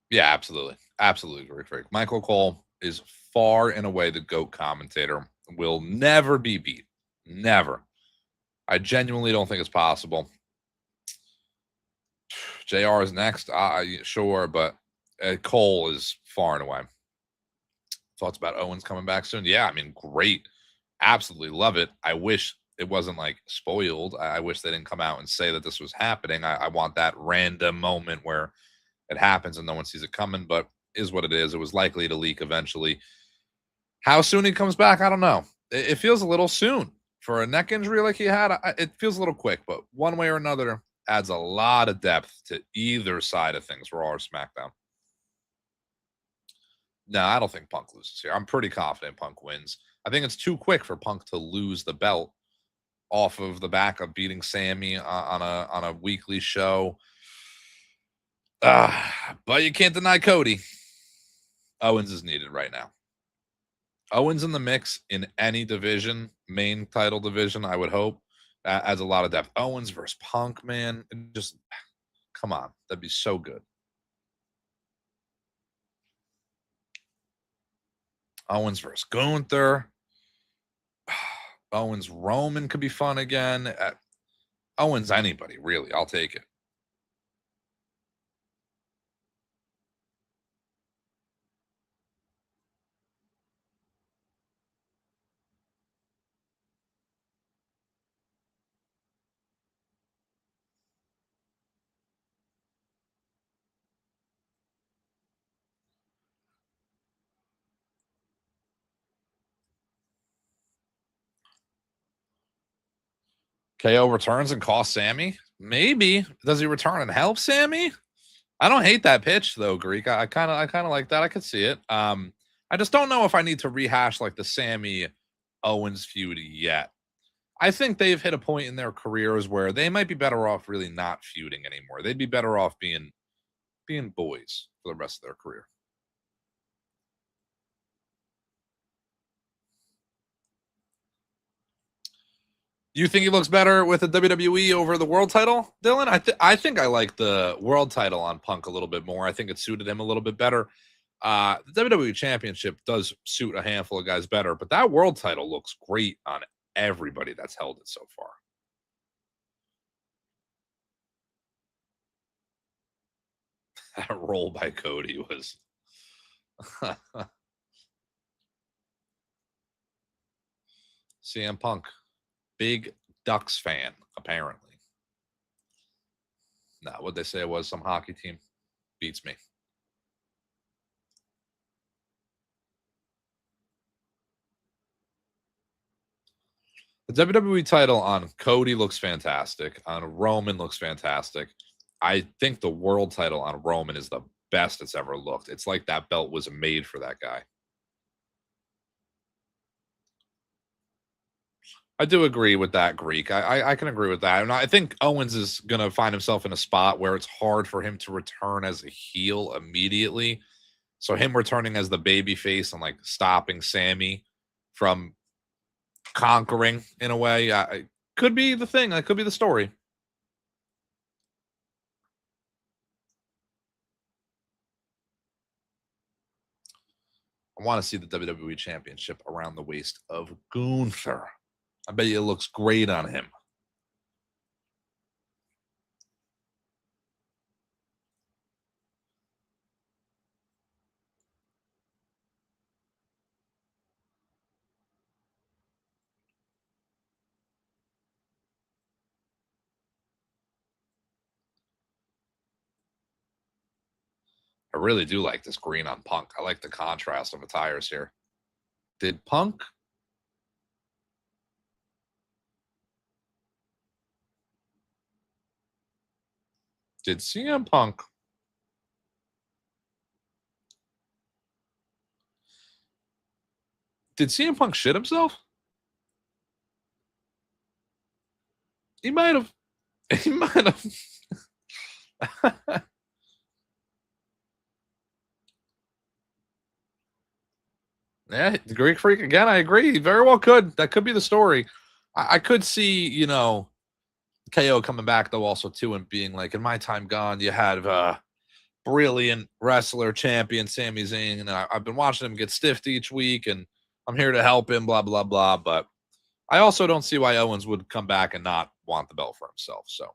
Speaker 2: yeah, absolutely. Absolutely great. Michael Cole is far and away the GOAT commentator. Will never be beat. Never. I genuinely don't think it's possible. JR is next. Sure, but Cole is far and away. Thoughts about Owens coming back soon? Yeah, I mean, great. Absolutely love it. I wish it wasn't like spoiled. I wish they didn't come out and say that this was happening. I want that random moment where it happens and no one sees it coming, but is what it is. It was likely to leak eventually. How soon he comes back, I don't know. It feels a little soon for a neck injury like he had. It feels a little quick, but one way or another adds a lot of depth to either side of things, Raw or SmackDown. No, I don't think Punk loses here. I'm pretty confident Punk wins. I think it's too quick for Punk to lose the belt off of the back of beating Sammy on a weekly show. But you can't deny Cody. Owens is needed right now. Owens in the mix in any division, main title division, I would hope, adds a lot of depth. Owens versus Punk, man, just come on, that'd be so good. Owens versus Gunther. Owens Roman could be fun again. Owens anybody, really. I'll take it. KO returns and costs Sammy? Maybe. Does he return and help Sammy? I don't hate that pitch though, Greek. I kind of like that. I could see it. I just don't know if I need to rehash like the Sammy Owens feud yet. I think they've hit a point in their careers where they might be better off really not feuding anymore. They'd be better off being boys for the rest of their career. You think he looks better with the WWE over the world title, Dylan? I think I like the world title on Punk a little bit more. I think it suited him a little bit better. The WWE Championship does suit a handful of guys better, but that world title looks great on everybody that's held it so far. That roll by Cody was CM Punk, big Ducks fan, apparently. No, what they say it was some hockey team. Beats me. The WWE title on Cody looks fantastic. On Roman looks fantastic. I think the world title on Roman is the best it's ever looked. It's like that belt was made for that guy. I do agree with that, Greek. I can agree with that. And I think Owens is going to find himself in a spot where it's hard for him to return as a heel immediately. So him returning as the baby face and like stopping Sammy from conquering in a way could be the thing. That could be the story. I want to see the WWE Championship around the waist of Gunther. I bet you it looks great on him. I really do like this green on Punk. I like the contrast of attires here. Did Punk? Did CM Punk? Did CM Punk shit himself? He might have. He might have. Yeah, the Greek Freak again. I agree. He very well could. That could be the story. I could see, you know, KO coming back though, also too, and being like, in my time gone, you had brilliant wrestler champion Sami Zayn, and I've been watching him get stiffed each week, and I'm here to help him. Blah blah blah. But I also don't see why Owens would come back and not want the belt for himself. So.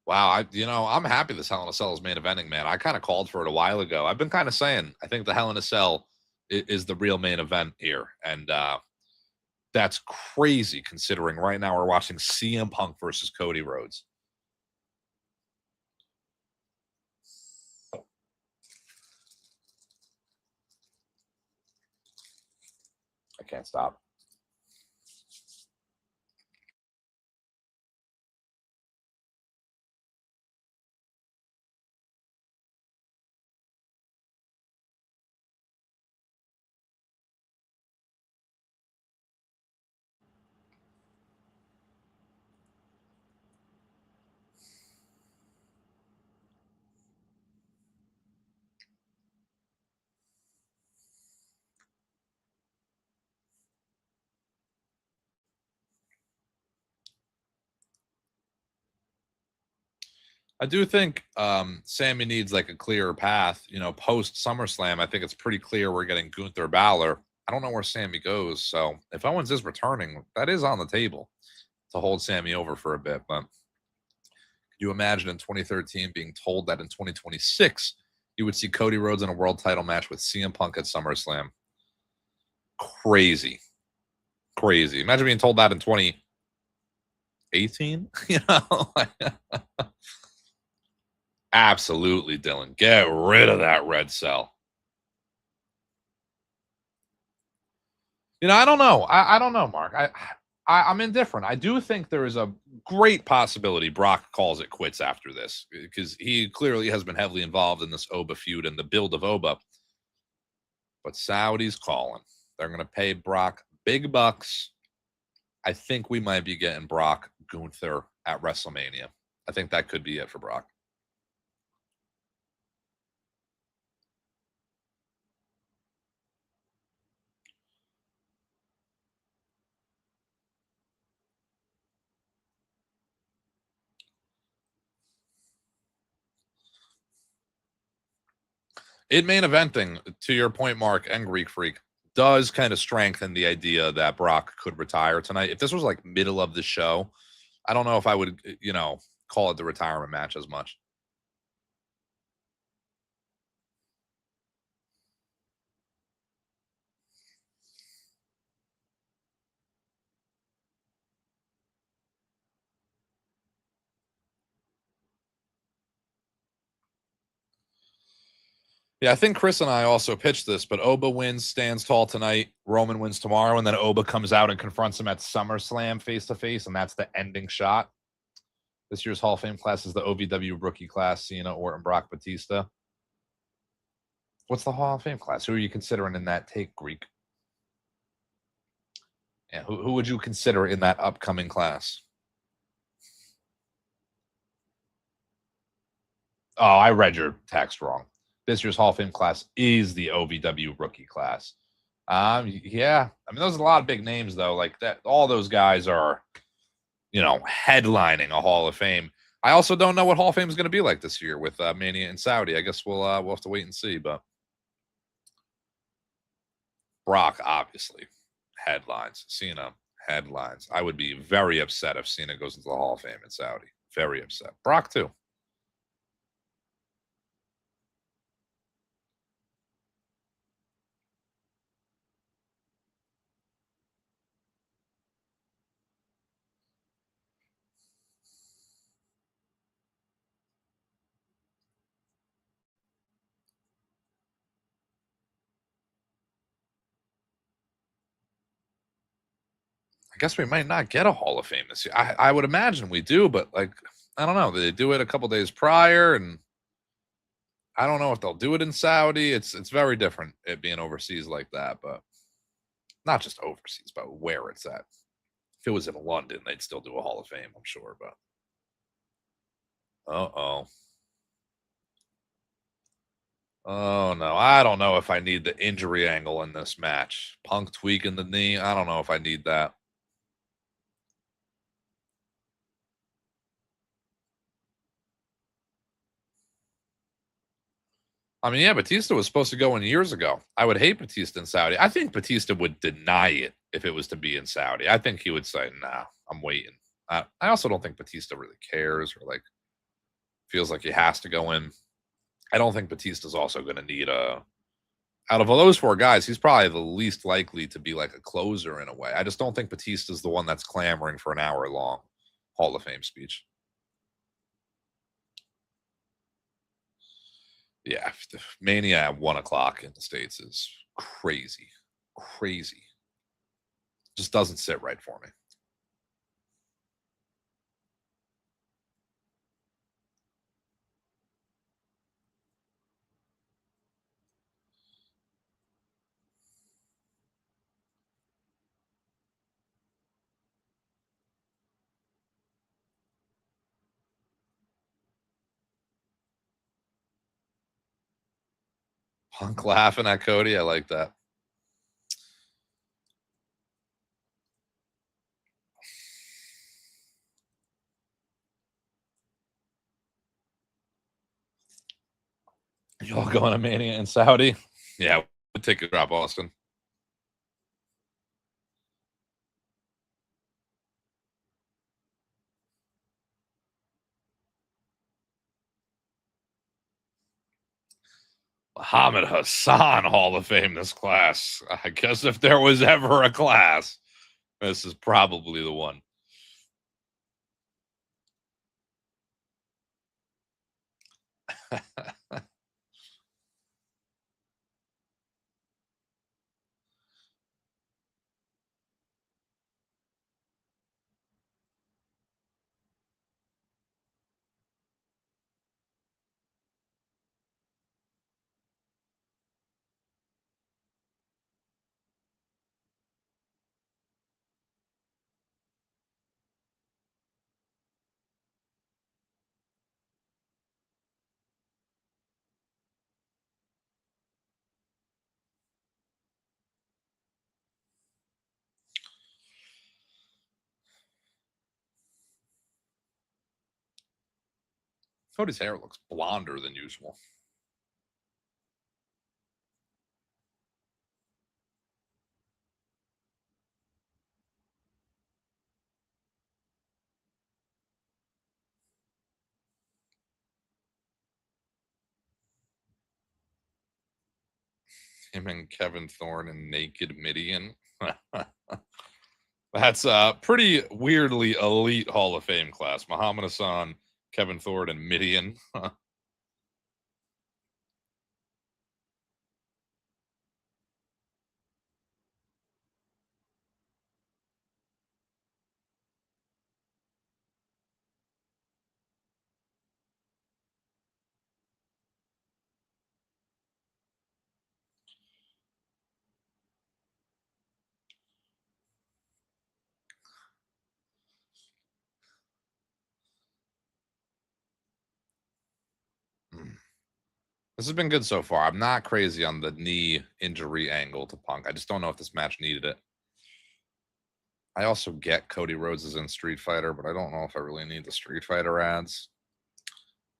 Speaker 2: Wow, I'm happy this Hell in a Cell is main eventing, man. I kind of called for it a while ago. I've been kind of saying I think the Hell in a Cell is the real main event here, and that's crazy considering right now we're watching CM Punk versus Cody Rhodes. I can't stop. I do think Sammy needs like a clearer path. You know, post SummerSlam, I think it's pretty clear we're getting Gunther Balor. I don't know where Sammy goes. So if Owens is returning, that is on the table to hold Sammy over for a bit. But could you imagine in 2013 being told that in 2026 you would see Cody Rhodes in a world title match with CM Punk at SummerSlam? Crazy. Crazy. Imagine being told that in 2018. You know? Absolutely, Dylan. Get rid of that red cell. You know, I don't know. I don't know, Mark. I'm indifferent. I do think there is a great possibility Brock calls it quits after this because he clearly has been heavily involved in this Oba feud and the build of Oba. But Saudi's calling. They're going to pay Brock big bucks. I think we might be getting Brock Gunther at WrestleMania. I think that could be it for Brock. In main eventing, to your point, Mark and Greek Freak, does kind of strengthen the idea that Brock could retire tonight. If this was like middle of the show, I don't know if I would, call it the retirement match as much. Yeah, I think Chris and I also pitched this, but Oba wins, stands tall tonight. Roman wins tomorrow, and then Oba comes out and confronts him at SummerSlam face to face, and that's the ending shot. This year's Hall of Fame class is the OVW rookie class: Cena, Orton, Brock, Batista. What's the Hall of Fame class? Who are you considering in that take, Greek? Yeah, who would you consider in that upcoming class? Oh, I read your text wrong. This year's Hall of Fame class is the OVW rookie class. Yeah. I mean, those are a lot of big names, though. Like that, all those guys are, headlining a Hall of Fame. I also don't know what Hall of Fame is going to be like this year with Mania and Saudi. I guess we'll have to wait and see. But Brock, obviously, headlines. Cena, headlines. I would be very upset if Cena goes into the Hall of Fame in Saudi. Very upset. Brock, too. guess we might not get a Hall of Fame this year. I would imagine we do, but like, I don't know. They do it a couple days prior, and I don't know if they'll do it in Saudi. It's very different it being overseas like that, but not just overseas, but where it's at. If it was in London, they'd still do a Hall of Fame, I'm sure. But oh no, I don't know if I need the injury angle in this match. Punk tweaking the knee. I don't know if I need that. I mean, yeah, Batista was supposed to go in years ago. I would hate Batista in Saudi. I think Batista would deny it if it was to be in Saudi. I think he would say, "Nah, I'm waiting." I also don't think Batista really cares or like feels like he has to go in. I don't think Batista's also going to need a. Out of all those four guys, he's probably the least likely to be like a closer in a way. I just don't think Batista's the one that's clamoring for an hour-long Hall of Fame speech. Yeah, the Mania at 1:00 in the States is crazy. Crazy. Just doesn't sit right for me. Punk laughing at Cody. I like that. Y'all going to Mania in Saudi? Yeah, we'll take a drop, Austin. Muhammad Hassan Hall of Fame this class. I guess if there was ever a class, this is probably the one. Cody's hair looks blonder than usual. Him and Kevin Thorne and Naked Midian. That's a pretty weirdly elite Hall of Fame class. Muhammad Hassan, Kevin Thorne, and Midian. This has been good so far. I'm not crazy on the knee injury angle to Punk. I just don't know if this match needed it. I also get Cody Rhodes is in Street Fighter, but I don't know if I really need the Street Fighter ads.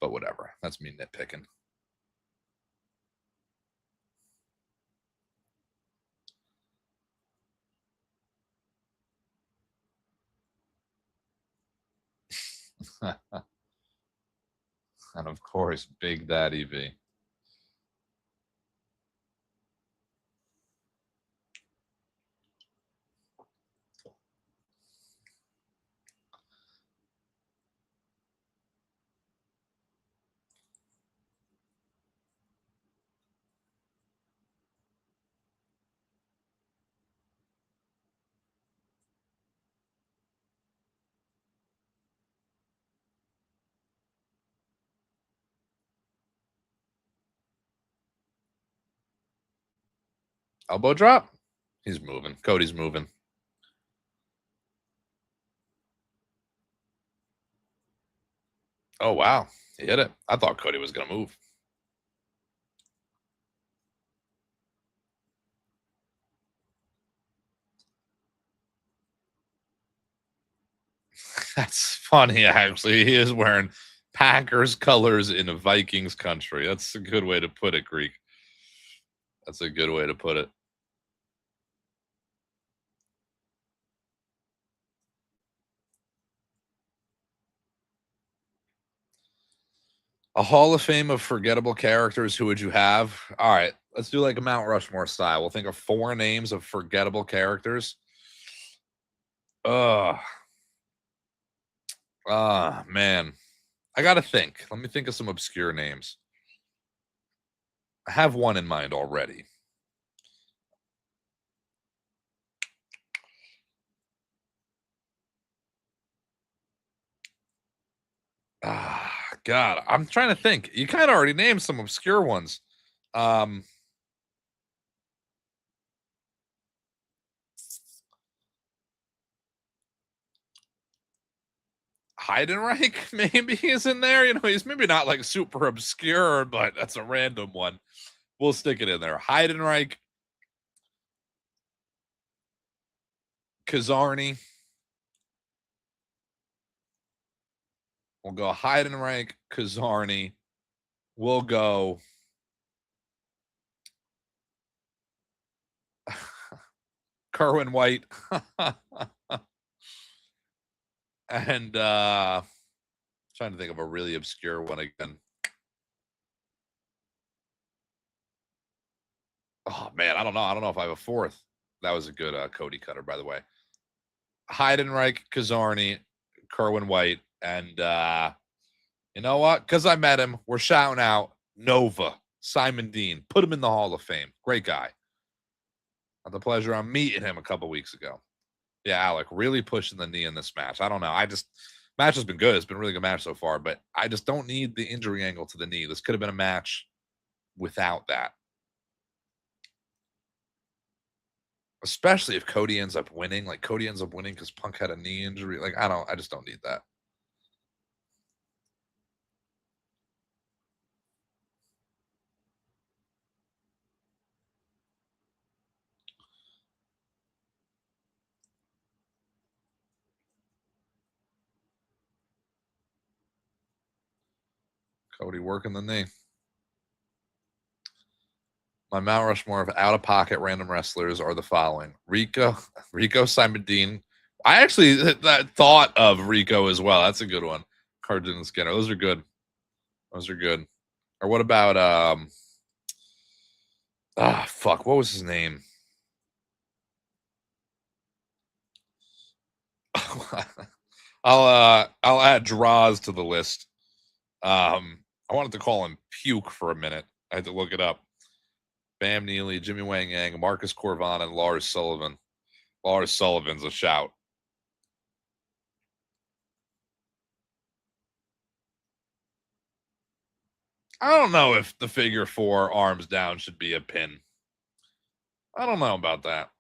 Speaker 2: But whatever. That's me nitpicking. And of course, Big Daddy V. Elbow drop. He's moving. Cody's moving. Oh, wow. He hit it. I thought Cody was going to move. That's funny, actually. He is wearing Packers colors in a Vikings country. That's a good way to put it, Greek. That's a good way to put it. A Hall of Fame of forgettable characters. Who would you have? All right, let's do like a Mount Rushmore style. We'll think of 4 names of forgettable characters. Man. I got to think. Let me think of some obscure names. I have one in mind already. God, I'm trying to think. You kind of already named some obscure ones. Heidenreich maybe is in there. You know, he's maybe not like super obscure, but that's a random one. We'll stick it in there. Heidenreich, Kazarni. We'll go Heidenreich, Kazarni. We'll go Kerwin White. And trying to think of a really obscure one again. Oh man, I don't know. I don't know if I have a fourth. That was a good Cody cutter, by the way. Heidenreich, Kazarni, Kerwin White, and you know what? Because I met him, we're shouting out Nova, Simon Dean. Put him in the Hall of Fame. Great guy. Had the pleasure of meeting him a couple weeks ago. Yeah, Alec, really pushing the knee in this match. I don't know. Match has been good. It's been a really good match so far, but I just don't need the injury angle to the knee. This could have been a match without that. Especially if Cody ends up winning. Like, Cody ends up winning because Punk had a knee injury. Like, I just don't need that. Cody working the knee. My Mount Rushmore of out-of-pocket random wrestlers are the following: Rico, Simon Dean. I actually thought of Rico as well. That's a good one. Carden and Skinner. Those are good. Those are good. Or what about fuck, what was his name? I'll add Draws to the list. I wanted to call him Puke for a minute. I had to look it up. Bam Neely, Jimmy Wang Yang, Marcus Corvan, and Lars Sullivan. Lars Sullivan's a shout. I don't know if the figure 4 arms down should be a pin. I don't know about that.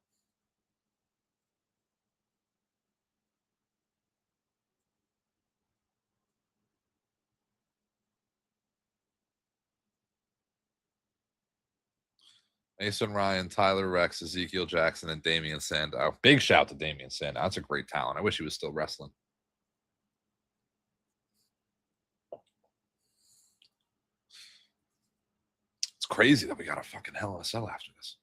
Speaker 2: Mason Ryan, Tyler Rex, Ezekiel Jackson, and Damian Sandow. Big shout to Damian Sandow. That's a great talent. I wish he was still wrestling. It's crazy that we got a fucking Hell in a Cell after this.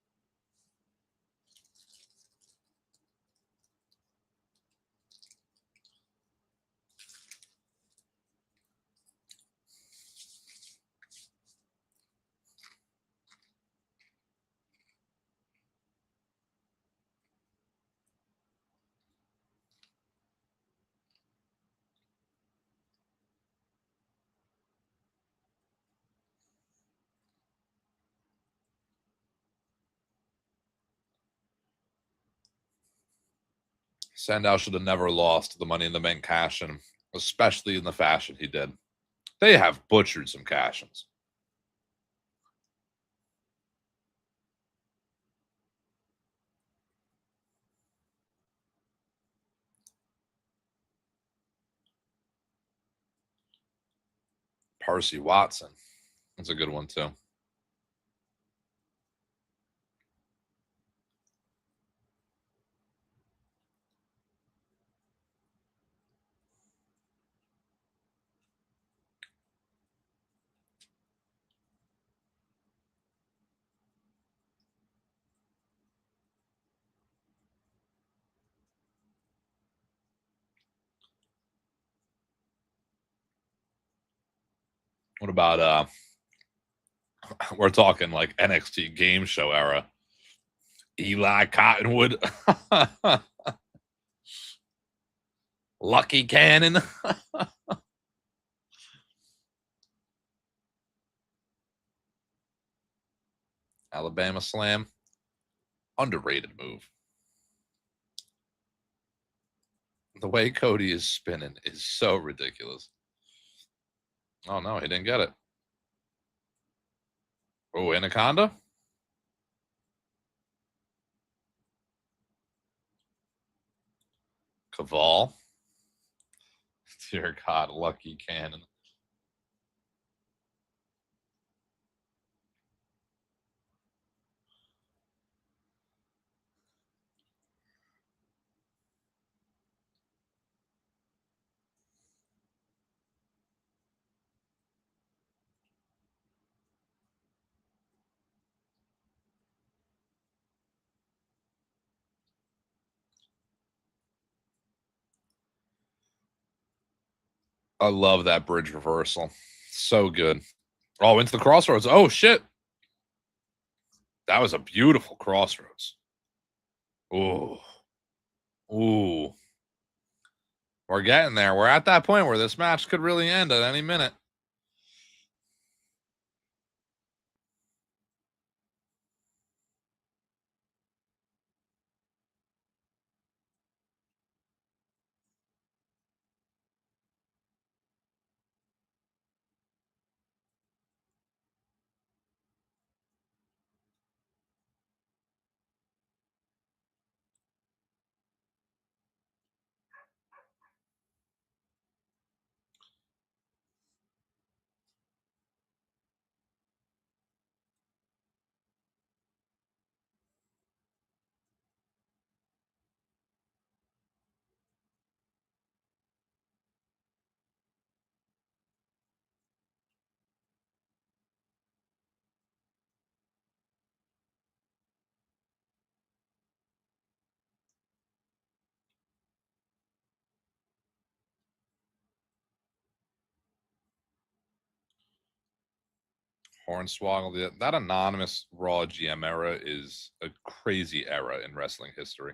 Speaker 2: Sandow should have never lost the Money in the Bank cash-in, especially in the fashion he did. They have butchered some cash-ins. Percy Watson. That's a good one, too. What about we're talking like NXT game show era. Eli Cottonwood. Lucky Cannon. Alabama Slam. Underrated move. The way Cody is spinning is so ridiculous. Oh, no, he didn't get it. Oh, Anaconda? Caval. Dear God, Lucky Cannon. I love that bridge reversal. So good. Oh, into the crossroads. Oh, shit. That was a beautiful crossroads. Ooh. Ooh. We're getting there. We're at that point where this match could really end at any minute. Hornswoggle. That anonymous Raw GM era is a crazy era in wrestling history.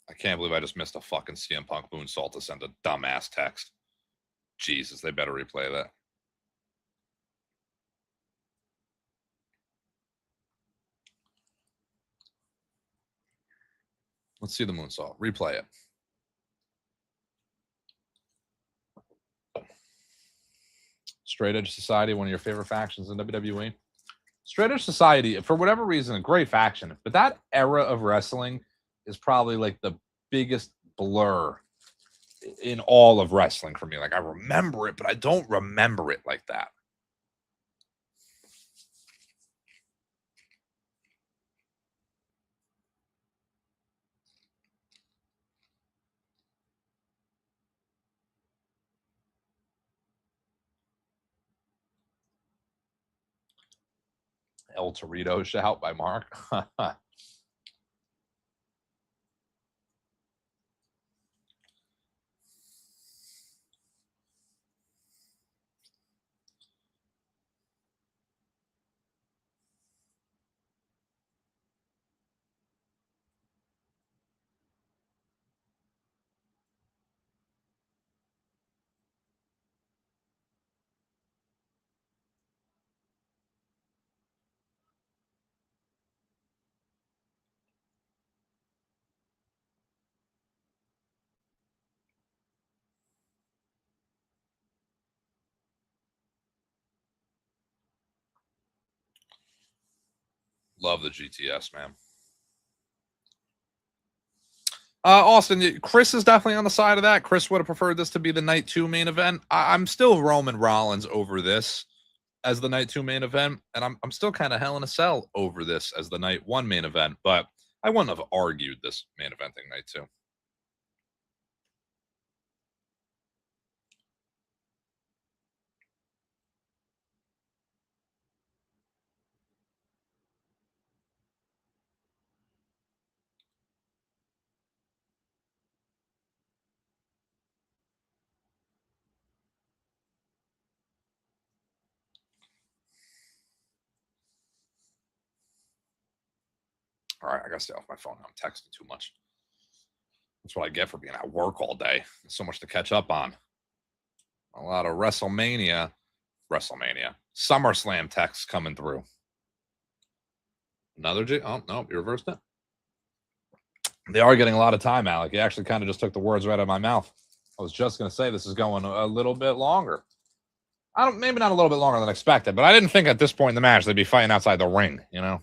Speaker 2: I can't believe I just missed a fucking CM Punk moonsault to send a dumbass text. Jesus, they better replay that. Let's see the moonsault. Replay it. Straight Edge Society, one of your favorite factions in WWE. Straight Edge Society, for whatever reason, a great faction. But that era of wrestling is probably like the biggest blur in all of wrestling for me. Like, I remember it, but I don't remember it like that. El Torito shout by Mark. Love the GTS, man. Austin, Chris is definitely on the side of that. Chris would have preferred this to be the night 2 main event. I'm still Roman Rollins over this as the night 2 main event, and I'm still kind of Hell in a Cell over this as the night 1 main event, but I wouldn't have argued this main eventing night 2. All right, I gotta stay off my phone. I'm texting too much. That's what I get for being at work all day. There's so much to catch up on. A lot of WrestleMania, SummerSlam texts coming through. Another G. Oh no, you reversed it. They are getting a lot of time, Alec. You actually kind of just took the words right out of my mouth. I was just gonna say this is going a little bit longer. Maybe not a little bit longer than expected, but I didn't think at this point in the match they'd be fighting outside the ring. You know.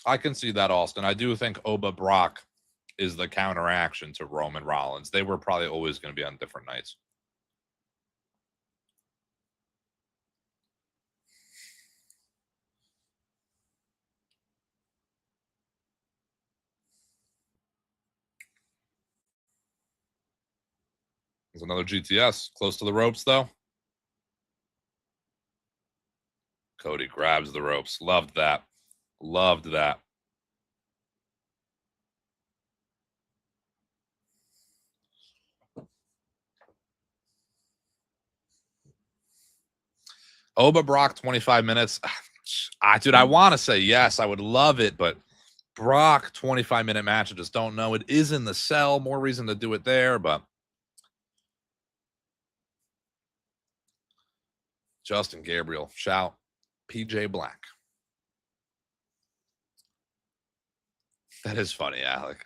Speaker 2: I can see that, Austin. I do think Oba Brock is the counteraction to Roman Rollins. They were probably always going to be on different nights. There's another GTS close to the ropes, though. Cody grabs the ropes. Loved that. Loved that. Oba Brock 25 minutes. Dude, I want to say yes. I would love it, but Brock 25-minute match. I just don't know. It is in the cell. More reason to do it there, but Justin Gabriel, shout PJ Black. That is funny, Alec.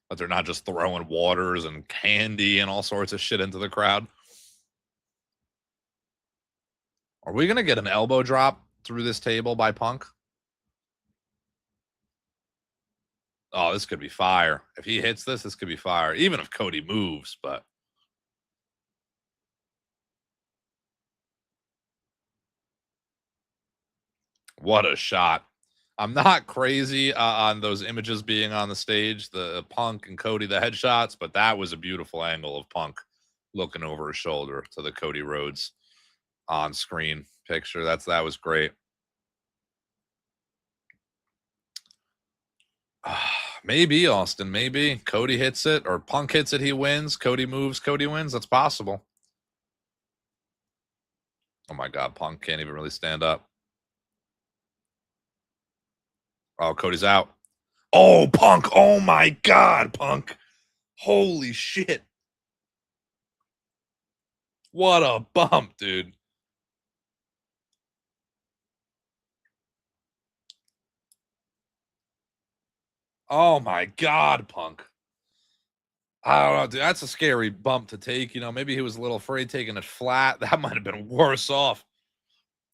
Speaker 2: But they're not just throwing waters and candy and all sorts of shit into the crowd. Are we going to get an elbow drop through this table by Punk? Oh, this could be fire. If he hits this, this could be fire. Even if Cody moves, but. What a shot. I'm not crazy on those images being on the stage, the Punk and Cody, the headshots, but that was a beautiful angle of Punk looking over his shoulder to the Cody Rhodes on screen picture. That was great. Maybe, Austin, maybe. Cody hits it or Punk hits it, he wins. Cody moves, Cody wins. That's possible. Oh my God, Punk can't even really stand up. Oh, Cody's out. Oh, Punk. Oh my God, Punk. Holy shit. What a bump, dude. Oh my God, Punk. I don't know, dude. That's a scary bump to take. You know, maybe he was a little afraid taking it flat. That might have been worse off.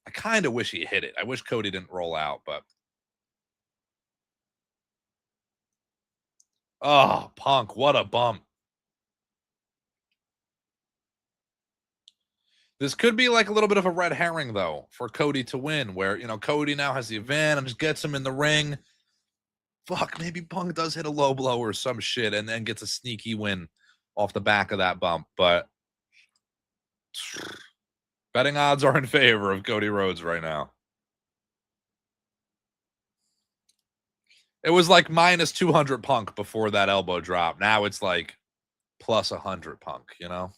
Speaker 2: I kind of wish he hit it. I wish Cody didn't roll out, but. Oh, Punk. What a bump. This could be like a little bit of a red herring, though, for Cody to win, where, you know, Cody now has the advantage, gets him in the ring. Fuck, maybe Punk does hit a low blow or some shit and then gets a sneaky win off the back of that bump. But betting odds are in favor of Cody Rhodes right now. It was like minus 200 Punk before that elbow drop. Now it's like plus 100 Punk, you know?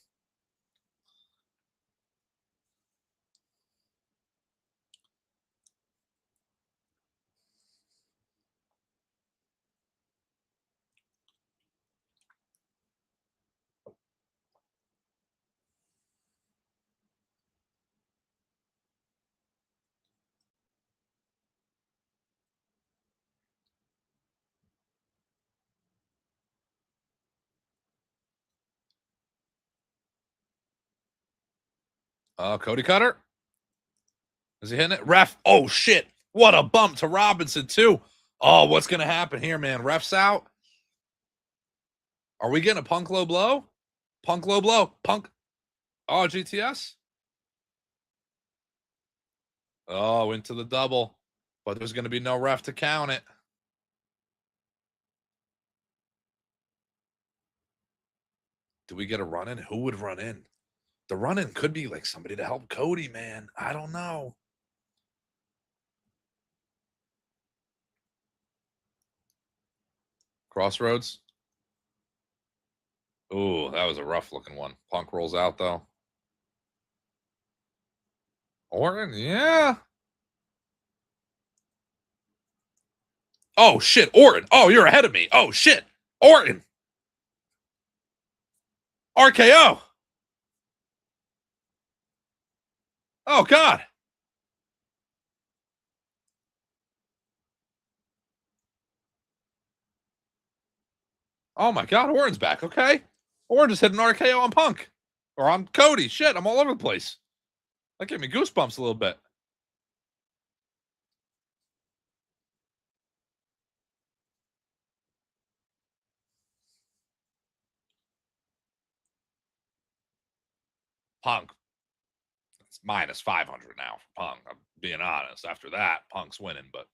Speaker 2: Cody Cutter. Is he hitting it? Ref. Oh, shit. What a bump to Robinson, too. Oh, what's going to happen here, man? Ref's out. Are we getting a Punk low blow? Punk low blow. Punk. Oh, GTS. Oh, into the double. But there's going to be no ref to count it. Do we get a run in? Who would run in? The run in could be like somebody to help Cody, man. I don't know. Crossroads. Ooh, that was a rough looking one. Punk rolls out though. Orton, yeah. Oh shit, Orton. Oh, you're ahead of me. Oh shit, Orton. RKO. Oh God. Oh my God, Orton's back. Okay, Orton just hit an RKO on Punk or on Cody. Shit, I'm all over the place. That gave me goosebumps a little bit. Punk. It's minus 500 now for Punk. I'm being honest. After that, Punk's winning, but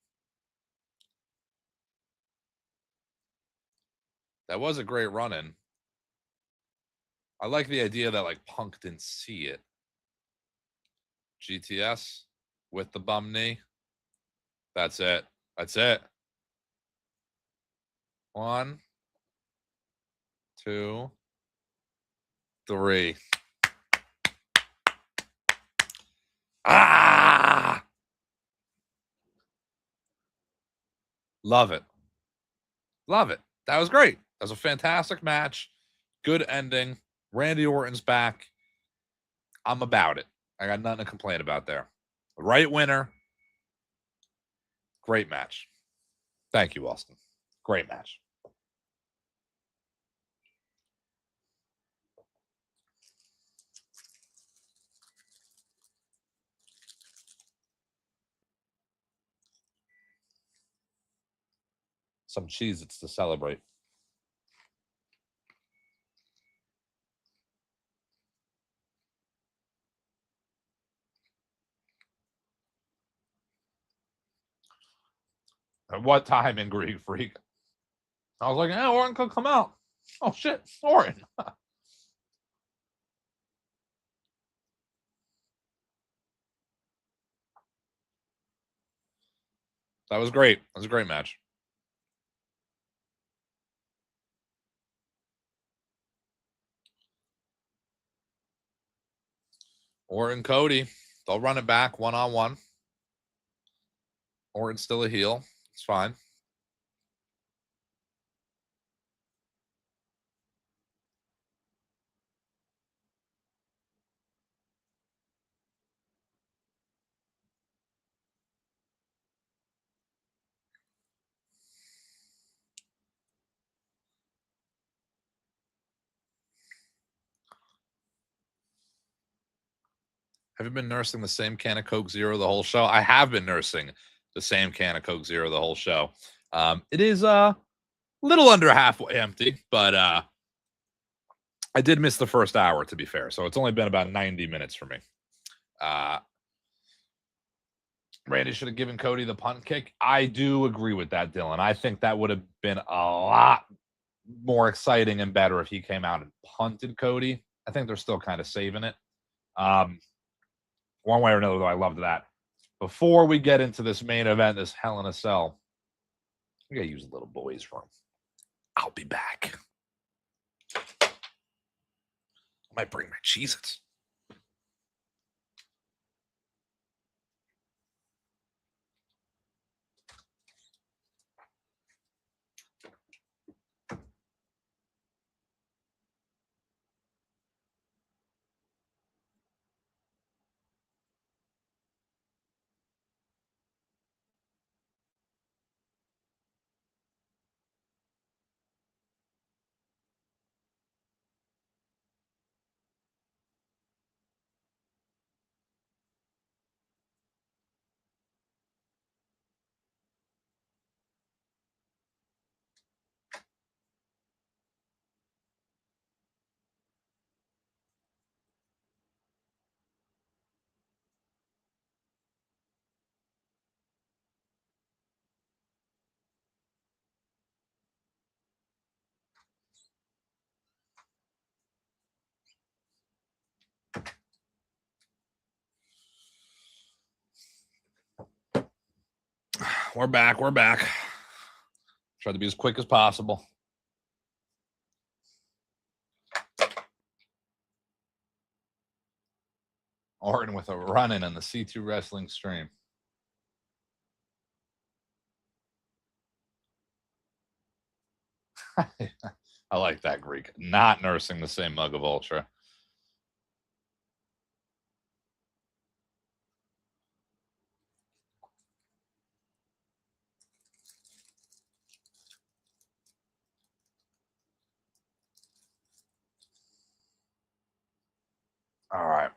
Speaker 2: that was a great run-in. I like the idea that like Punk didn't see it. GTS with the bum knee. That's it. That's it. 1, 2, 3. Ah! Love it. Love it. That was great. That was a fantastic match. Good ending. Randy Orton's back. I'm about it. I got nothing to complain about there. Right winner. Great match. Thank you, Austin. Great match. Some Cheez-Its to celebrate. At what time in Greek Freak? I was like, yeah, Orton could come out. Oh, shit. Orton. That was great. That was a great match. Orton, Cody. They'll run it back one-on-one. Orton's still a heel. It's fine. Have you been nursing the same can of Coke Zero the whole show? I have been nursing the same can of Coke Zero the whole show. It is a little under halfway empty, but I did miss the first hour, to be fair. So it's only been about 90 minutes for me. Randy should have given Cody the punt kick. I do agree with that, Dylan. I think that would have been a lot more exciting and better if he came out and punted Cody. I think they're still kind of saving it. One way or another, though, I loved that. Before we get into this main event, this Hell in a Cell, we gotta use the little boy's room. I'll be back. I might bring my Cheez-Its. We're back. We're back. Try to be as quick as possible. Orton with a run-in on the C2 Wrestling stream. I like that, Greek. Not nursing the same mug of Ultra. All right.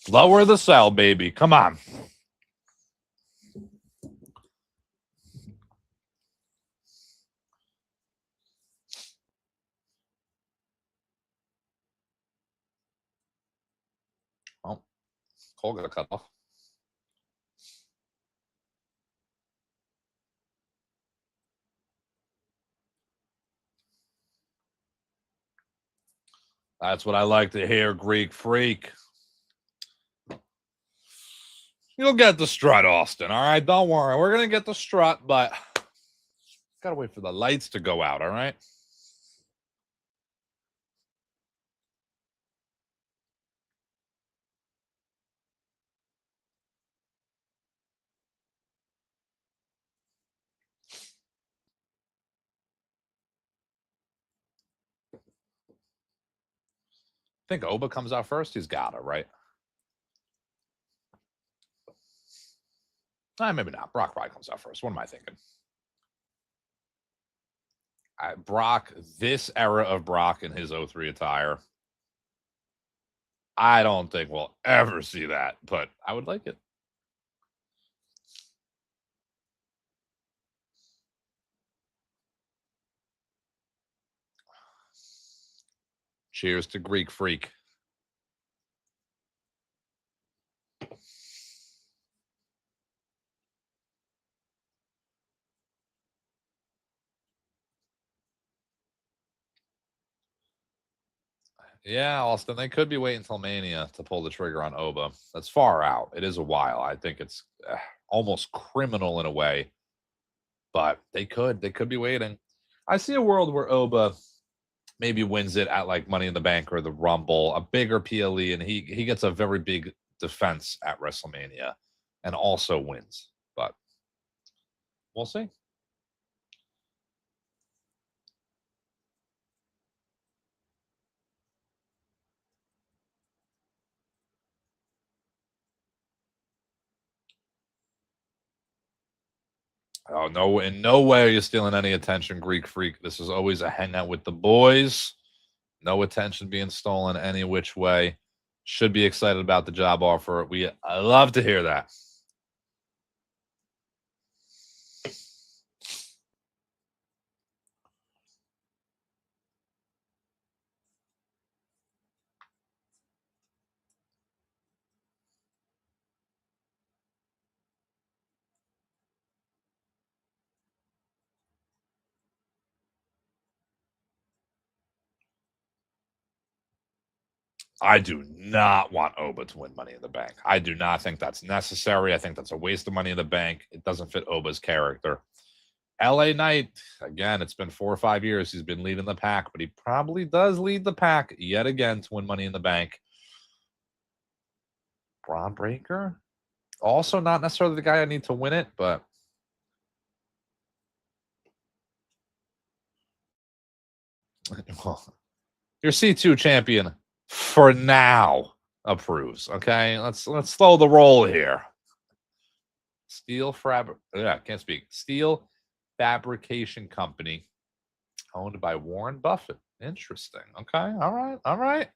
Speaker 2: Lower the cell, baby. Come on. Oh, Cole got a cut off. That's what I like to hear, Greek freak. You'll get the strut, Austin. All right, don't worry. We're going to get the strut, but got to wait for the lights to go out, all right? I think Oba comes out first. He's got it, right? Maybe not. Brock probably comes out first. What am I thinking? Brock, this era of Brock in his 03 attire, I don't think we'll ever see that, but I would like it. Cheers to Greek freak. Yeah, Austin, they could be waiting until Mania to pull the trigger on Oba. That's far out. It is a while. I think it's almost criminal in a way, but they could be waiting. I see a world where Oba maybe wins it at like Money in the Bank or the Rumble, a bigger PLE, and he gets a very big defense at WrestleMania and also wins. But we'll see. Oh, no, in no way are you stealing any attention, Greek freak. This is always a hangout with the boys. No attention being stolen any which way. Should be excited about the job offer. I love to hear that. I do not want Oba to win Money in the Bank. I do not think that's necessary. I think that's a waste of Money in the Bank. It doesn't fit Oba's character. LA Knight, again, it's been 4 or 5 years. He's been leading the pack, but he probably does lead the pack yet again to win Money in the Bank. Braun Breaker, also not necessarily the guy I need to win it, but your C2 champion for now approves. Okay, let's slow the roll here. Steel Fabrication Company, owned by Warren Buffett. Interesting. Okay, all right.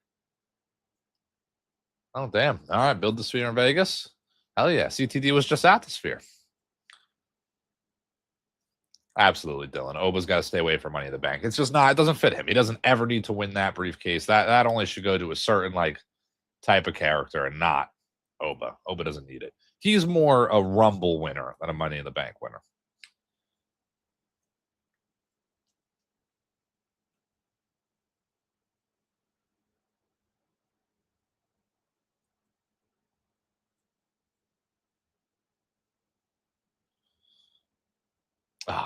Speaker 2: Oh damn! All right, build the Sphere in Vegas. Hell yeah! CTD was just at the Sphere. Absolutely, Dylan. Oba's got to stay away from Money in the Bank. It's just not. It doesn't fit him. He doesn't ever need to win that briefcase. That only should go to a certain like type of character and not Oba. Oba doesn't need it. He's more a Rumble winner than a Money in the Bank winner.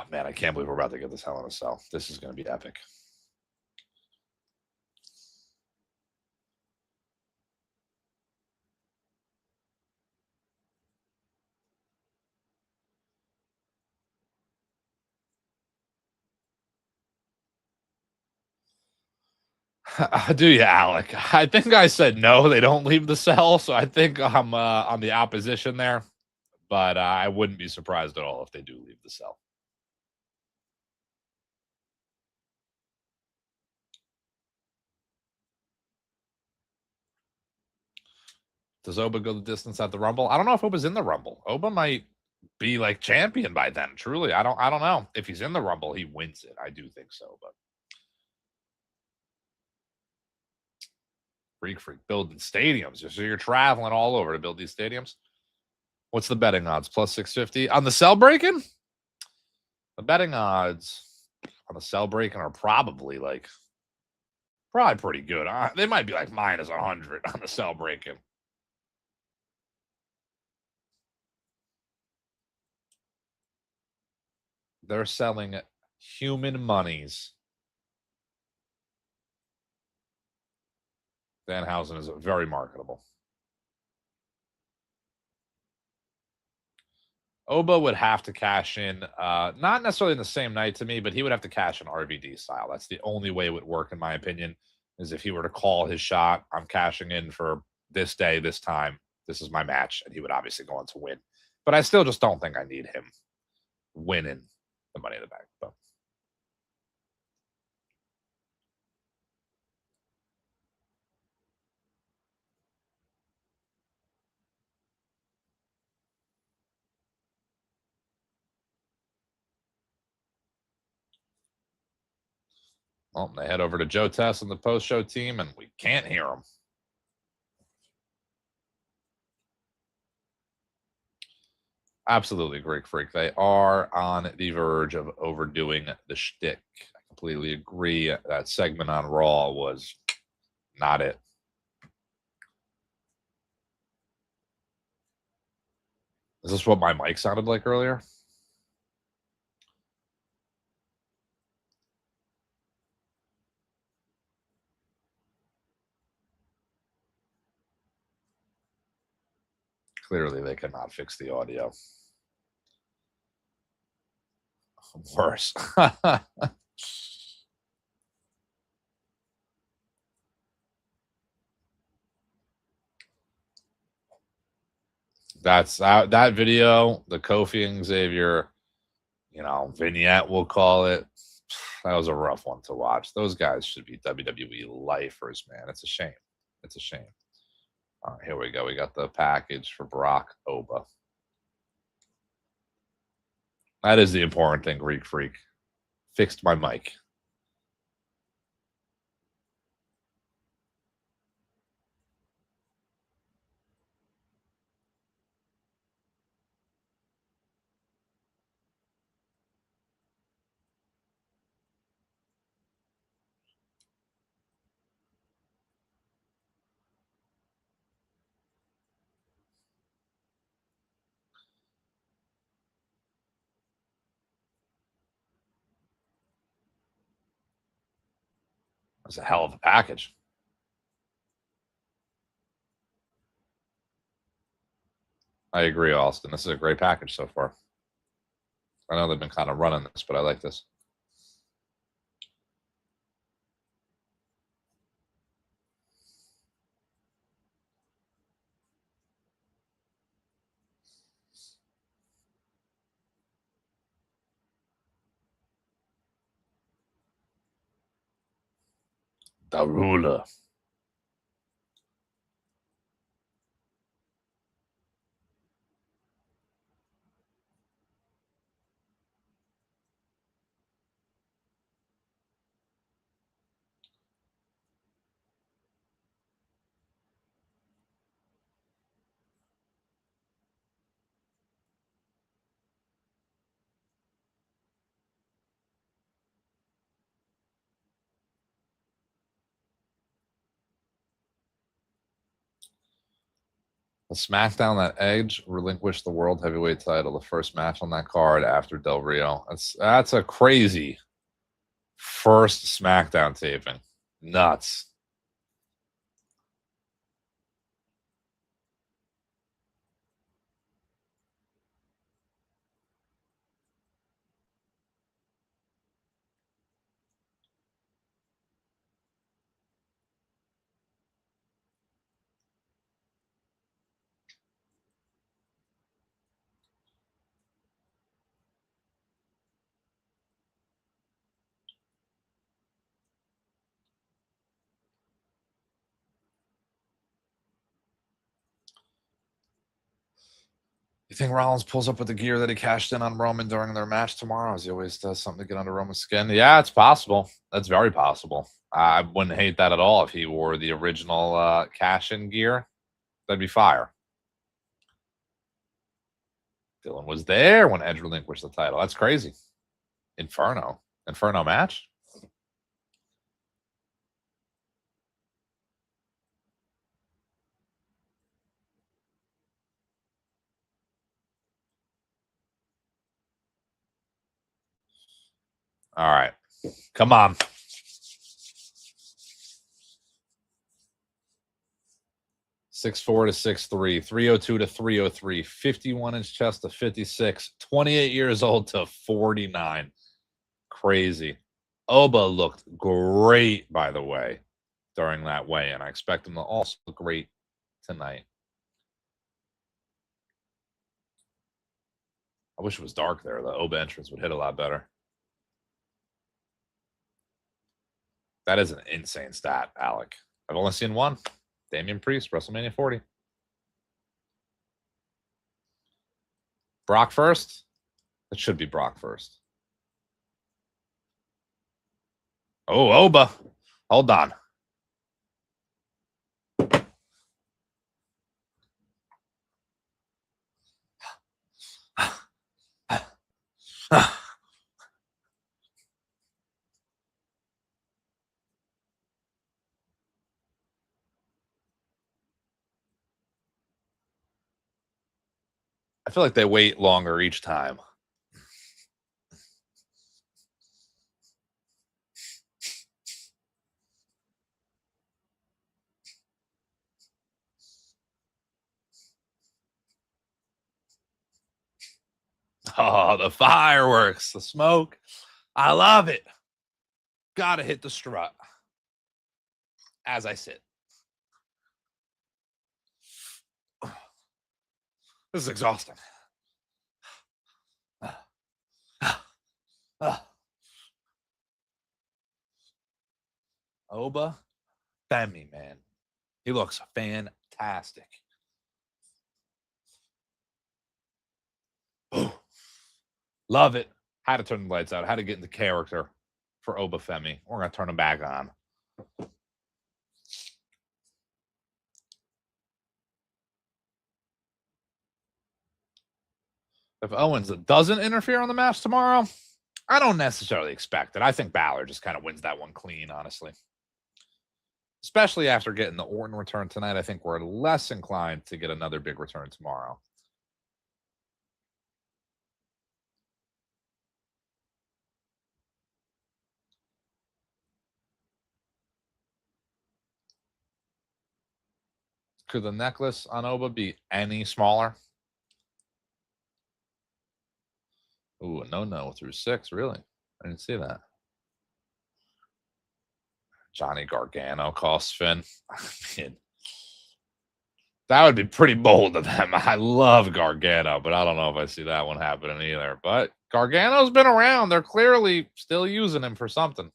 Speaker 2: man, I can't believe we're about to get this Hell in a Cell. This is going to be epic. Do you, Alec? I think I said no, they don't leave the cell, so I think I'm on the opposition there. But I wouldn't be surprised at all if they do leave the cell. Does Oba go the distance at the Rumble? I don't know if Oba's in the Rumble. Oba might be like champion by then. Truly, I don't know. If he's in the Rumble, he wins it. I do think so, but Freak building stadiums. So you're traveling all over to build these stadiums. What's the betting odds? Plus 650 on the cell breaking? The betting odds on the cell breaking are probably pretty good. They might be like minus 100 on the cell breaking. They're selling human monies. Danhausen is very marketable. Oba would have to cash in, not necessarily in the same night to me, but he would have to cash in RVD style. That's the only way it would work, in my opinion, is if he were to call his shot, I'm cashing in for this day, this time, this is my match, and he would obviously go on to win. But I still just don't think I need him winning the Money in the Bank. But well, they head over to Joe Tess and the post-show team, and we can't hear them. Absolutely, Greek Freak. They are on the verge of overdoing the shtick. I completely agree. That segment on Raw was not it. Is this what my mic sounded like earlier? Clearly, they cannot fix the audio. Worse. That's that video, the Kofi and Xavier, vignette, we'll call it. That was a rough one to watch. Those guys should be WWE lifers, man. It's a shame. It's a shame. All right, here we go. We got the package for Brock Oba. That is the important thing, Greek Freak. Fixed my mic. That's a hell of a package. I agree, Austin. This is a great package so far. I know they've been kind of running this, but I like this. The ruler. The SmackDown that Edge relinquished the World Heavyweight title, the first match on that card after Del Rio. That's a crazy first SmackDown taping. Nuts. You think Rollins pulls up with the gear that he cashed in on Roman during their match tomorrow, as he always does something to get under Roman's skin? Yeah, it's possible. That's very possible. I wouldn't hate that at all if he wore the original cash-in gear. That'd be fire. Dylan was there when Edge relinquished the title. That's crazy. Inferno match? All right. Come on. .64 to 6'3", 302 to 303, 51-inch chest to 56, 28 years old to 49. Crazy. Oba looked great, by the way, during that weigh-in. I expect him to also look great tonight. I wish it was dark there. The Oba entrance would hit a lot better. That is an insane stat, Alec. I've only seen one. Damian Priest, WrestleMania 40. Brock first? It should be Brock first. Oh, Oba. Hold on. I feel like they wait longer each time. Oh, the fireworks, the smoke. I love it. Gotta hit the strut as I sit. This is exhausting. Oba Femi, man. He looks fantastic. Love it. Had to turn the lights out. Had to get into character for Oba Femi. We're going to turn them back on. If Owens doesn't interfere on the match tomorrow, I don't necessarily expect it. I think Balor just kind of wins that one clean, honestly. Especially after getting the Orton return tonight, I think we're less inclined to get another big return tomorrow. Could the necklace on Oba be any smaller? Ooh, no through 6, really? I didn't see that. Johnny Gargano costs Finn. I mean, that would be pretty bold of them. I love Gargano, but I don't know if I see that one happening either. But Gargano's been around. They're clearly still using him for something.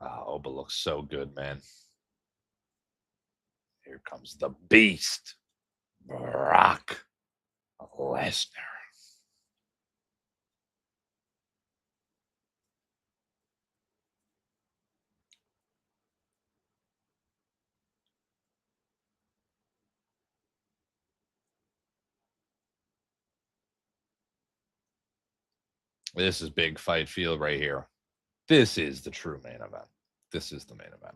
Speaker 2: Oh, Oba looks so good, man. Here comes the beast. Brock Lesnar. This is big fight field right here. This is the true main event. This is the main event.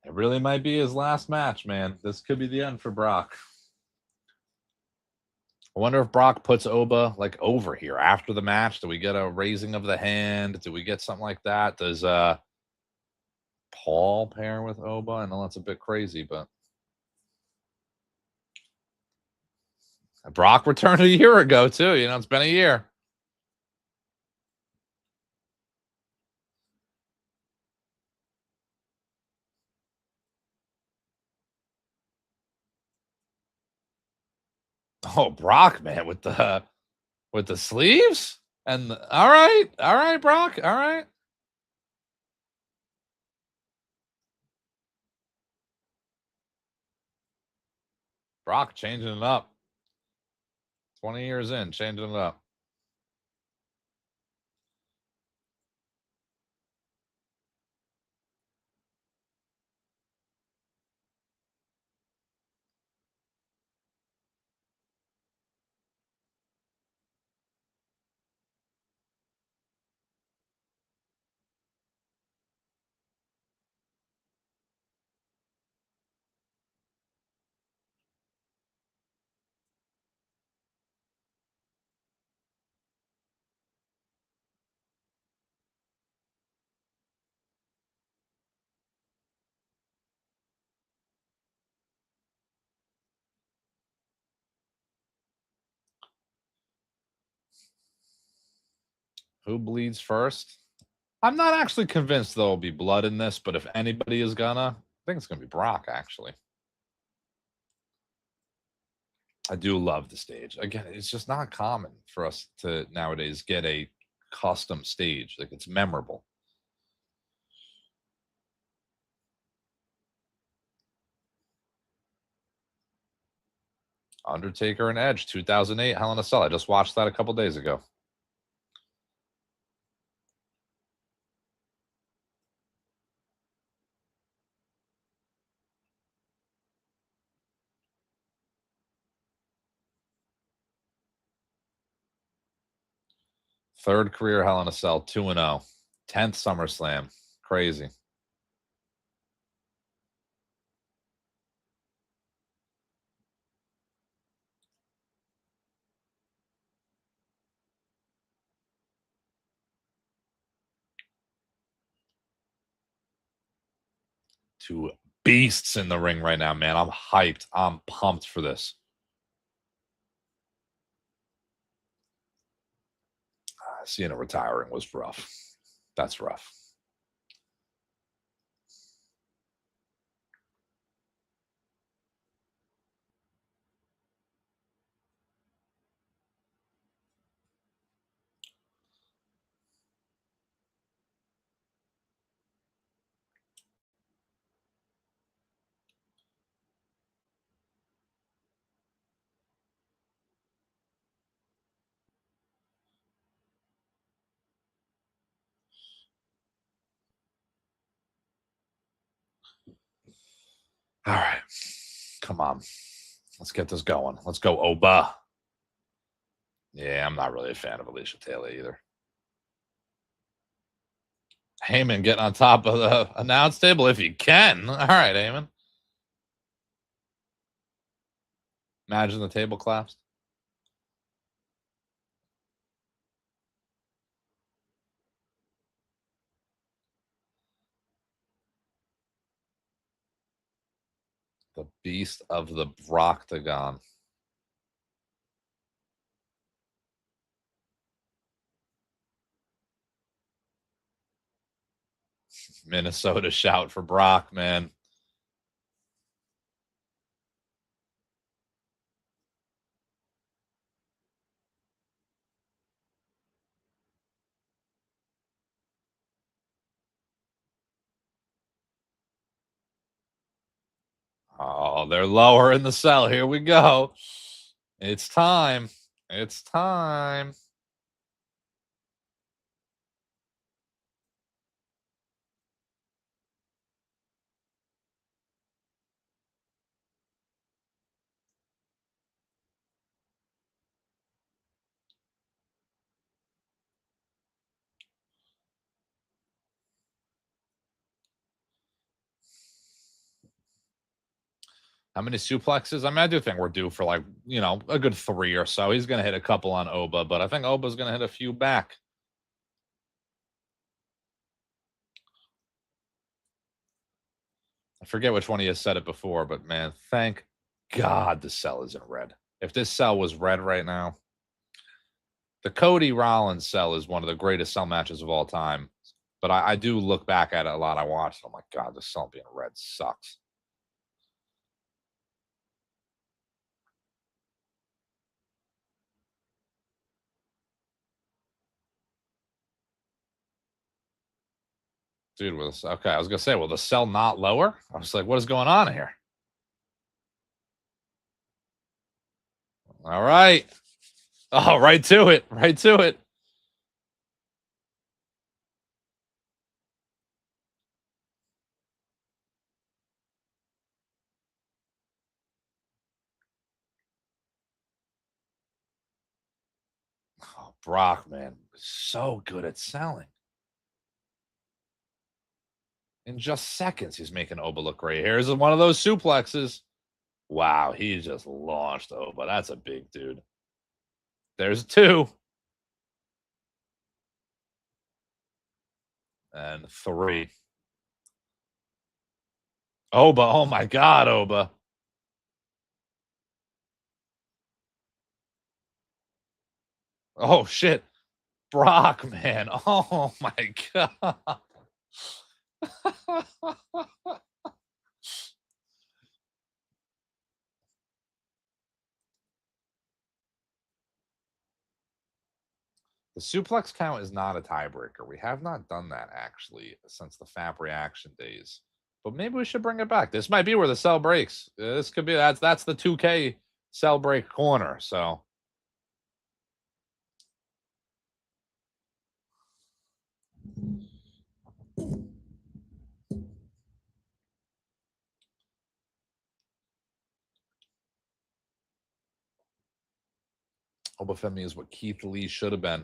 Speaker 2: It really might be his last match, man. This could be the end for Brock. I wonder if Brock puts Oba like over here after the match. Do we get a raising of the hand? Do we get something like that? Does Paul pair with Oba? I know that's a bit crazy, but Brock returned a year ago too. You know, it's been a year. Oh, Brock, man, with the sleeves and all right, Brock, all right. Brock changing it up. 20 years in, changing it up. Who bleeds first? I'm not actually convinced there'll be blood in this, but if anybody is gonna, I think it's gonna be Brock, actually. I do love the stage. Again, it's just not common for us to nowadays get a custom stage. Like, it's memorable. Undertaker and Edge, 2008, Hell in a Cell. I just watched that a couple days ago. Third career Hell in a Cell, 2-0. 10th SummerSlam. Crazy. Two beasts in the ring right now, man. I'm hyped. I'm pumped for this. Cena retiring was rough. That's rough. All right. Come on. Let's get this going. Let's go, Oba. Yeah, I'm not really a fan of Alicia Taylor either. Heyman getting on top of the announce table if you can. All right, Heyman. Imagine the table collapsed. The beast of the Broctagon. Minnesota shout for Brock, man. Oh, they're lower in the cell. Here we go. It's time. It's time. How many suplexes? I mean, I do think we're due for like, you know, a good 3 or so. He's going to hit a couple on Oba, but I think Oba's going to hit a few back. I forget which one he has said it before, but man, thank God the cell isn't red. If this cell was red right now, the Cody Rollins cell is one of the greatest cell matches of all time. But I do look back at it a lot. I watched. I'm like, God, this cell being red sucks. Dude, was okay. I was gonna say, will the cell not lower? I was like, what is going on here? All right. Oh, right to it. Right to it. Oh, Brock, man, so good at selling. In just seconds, he's making Oba look great. Here's one of those suplexes. Wow, he just launched Oba. That's a big dude. There's 2. And 3. Oba, oh my God, Oba. Oh, shit. Brock, man. Oh my God. The suplex count is not a tiebreaker. We have not done that actually since the Fab reaction days. But maybe we should bring it back. This might be where the cell breaks. This could be that's the 2K cell break corner. So Oba Femi is what Keith Lee should have been.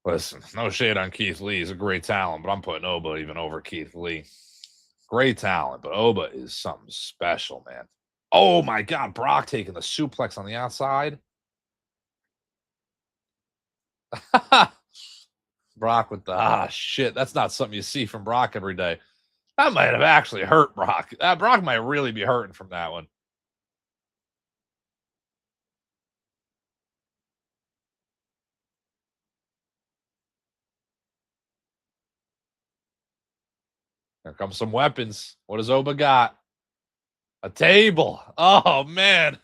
Speaker 2: Listen, no shade on Keith Lee. He's a great talent, but I'm putting Oba even over Keith Lee. Great talent, but Oba is something special, man. Oh my God, Brock taking the suplex on the outside. Brock with the shit. That's not something you see from Brock every day. That might have actually hurt Brock. Brock might really be hurting from that one. Here comes some weapons. What does Oba got? A table. Oh, man.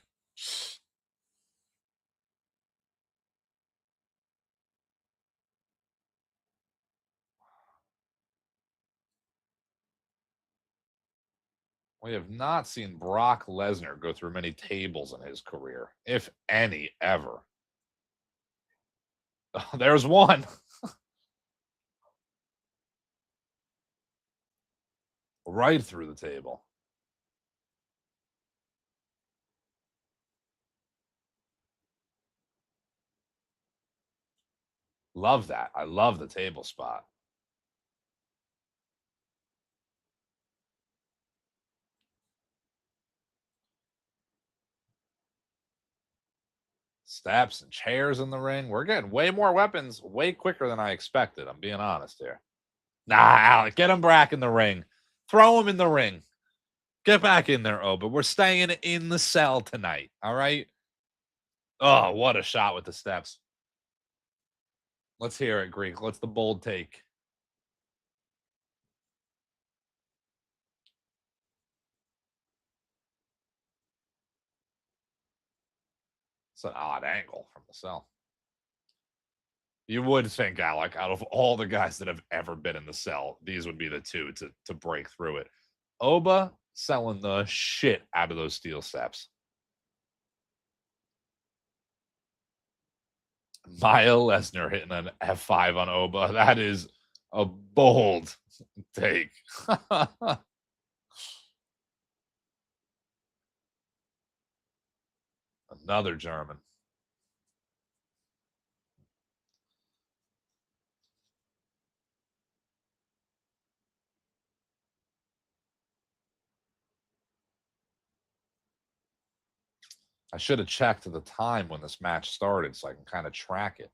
Speaker 2: We have not seen Brock Lesnar go through many tables in his career, if any, ever. Oh, there's one. Right through the table. Love that. I love the table spot. Steps and chairs in the ring. We're getting way more weapons way quicker than I expected. I'm being honest here. Nah, Alec, get him back in the ring. Throw him in the ring. Get back in there, Oba. We're staying in the cell tonight. All right. Oh, what a shot with the steps. Let's hear it, Greek. Let's the bold take. It's an odd angle from the cell. You would think, Alec, out of all the guys that have ever been in the cell, these would be the two to break through it. Oba selling the shit out of those steel steps. Maya Lesnar hitting an F5 on Oba. That is a bold take. Another German. I should have checked the time when this match started so I can kind of track it.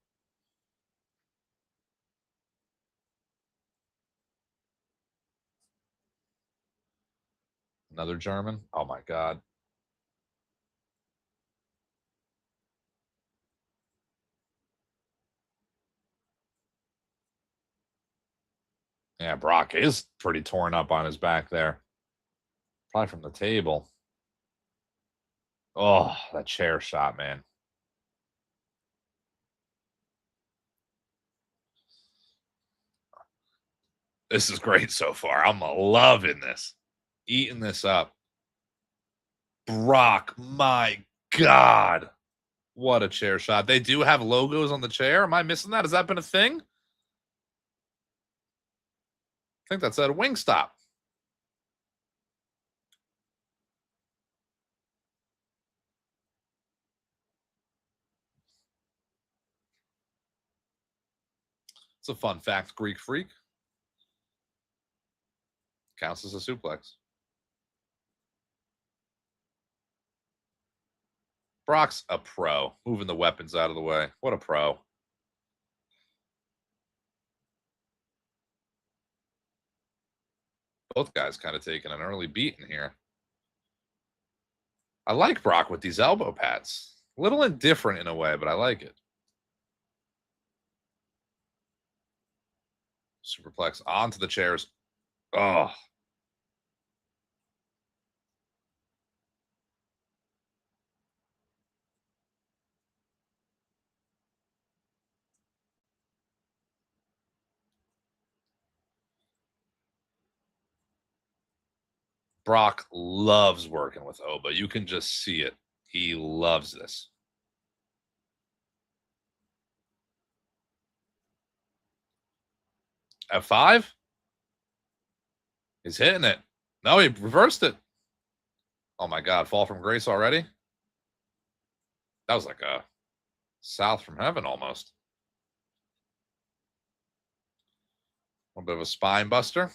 Speaker 2: Another German? Oh my God. Yeah, Brock is pretty torn up on his back there. Probably from the table. Oh, that chair shot, man. This is great so far. I'm loving this. Eating this up. Brock, my God. What a chair shot. They do have logos on the chair. Am I missing that? Has that been a thing? I think that's at a Wingstop. It's a fun fact, Greek Freak. Counts as a suplex. Brock's a pro. Moving the weapons out of the way. What a pro. Both guys kind of taking an early beating here. I like Brock with these elbow pads. A little indifferent in a way, but I like it. Superplex onto the chairs. Oh. Brock loves working with Oba. You can just see it. He loves this. F5? He's hitting it. No, he reversed it. Oh my God, fall from grace already? That was like a south from heaven almost. A little bit of a spine buster.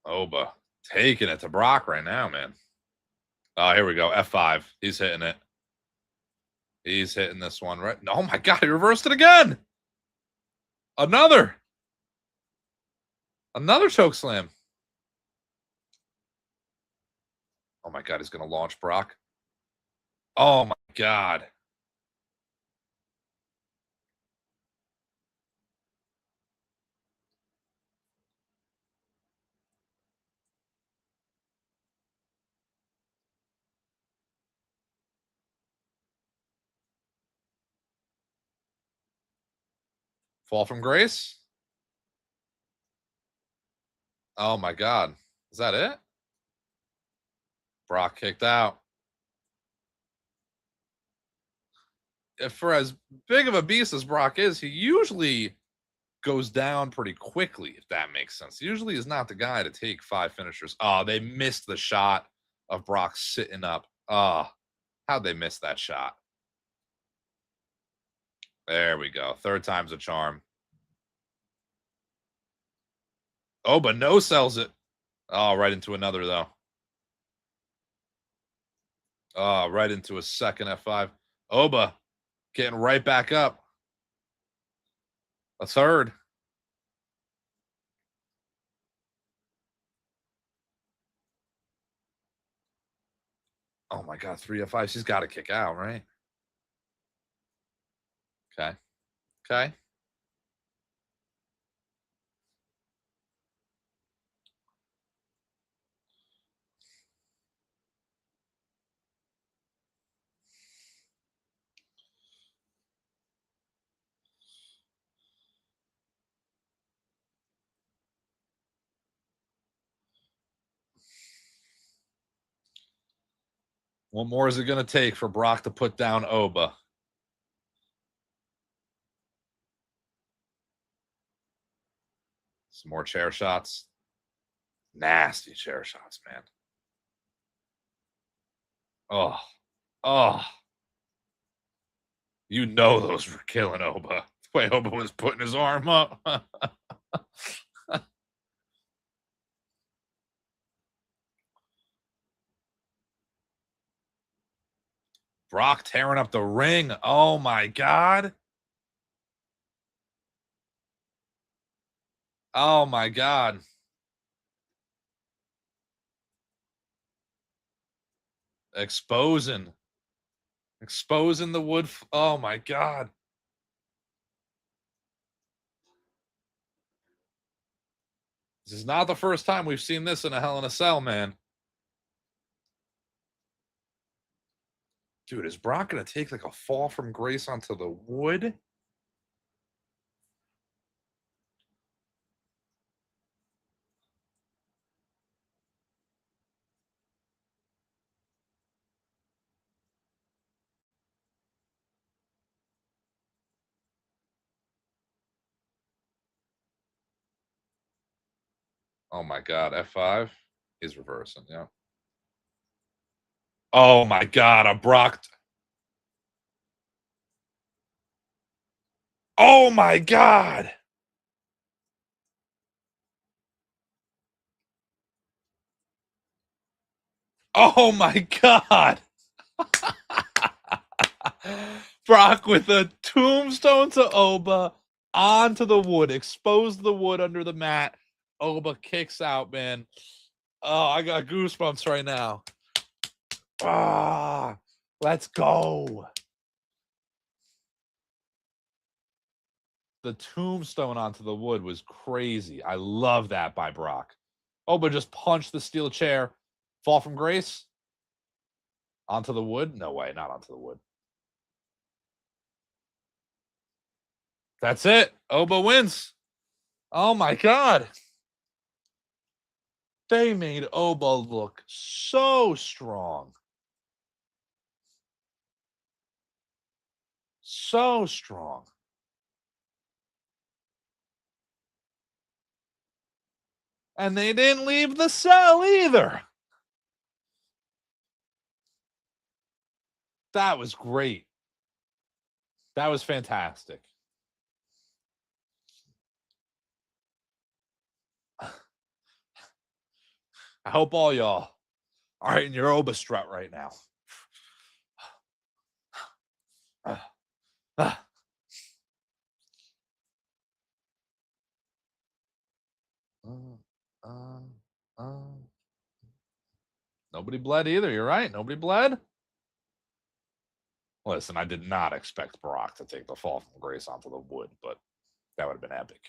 Speaker 2: Oba taking it to Brock right now, man. Oh, here we go. F5. He's hitting it. He's hitting this one, right? Oh my God, he reversed it again. Another choke slam. Oh my God, he's going to launch Brock. Oh my God. Fall from grace. Oh my God. Is that it? Brock kicked out. If for as big of a beast as Brock is, he usually goes down pretty quickly, if that makes sense. Usually is not the guy to take 5 finishers. Oh, they missed the shot of Brock sitting up. Oh, how'd they miss that shot? There we go. Third time's a charm. Oh, but no sells it. Oh, right into another, though. Oh, right into a second F5. Oba getting right back up. A third. Oh my God, 3 F5. She's got to kick out, right? Okay. Okay. What more is it going to take for Brock to put down Oba? Some more chair shots. Nasty chair shots, man. Oh. Oh. You know those were killing Oba. The way Oba was putting his arm up. Brock tearing up the ring. Oh my God. Oh my God. Exposing the wood. Oh my God. This is not the first time we've seen this in a Hell in a Cell, man. Dude, is Brock going to take like a fall from grace onto the wood? Oh my God. F5. He's reversing. Yeah. Oh my God. A Brock. Oh my God. Oh my God. Brock with a tombstone to Oba onto the wood, exposed the wood under the mat. Oba kicks out, man. Oh, I got goosebumps right now. Ah, let's go. The tombstone onto the wood was crazy. I love that by Brock. Oba just punched the steel chair. Fall from grace? Onto the wood? No way, not onto the wood. That's it. Oba wins. Oh my God. They made Oba look so strong. So strong. And they didn't leave the cell either. That was great. That was fantastic. I hope all y'all are in your Oba strut right now. Nobody bled either. You're right. Nobody bled. Listen, I did not expect Brock to take the fall from grace onto the wood, but that would have been epic.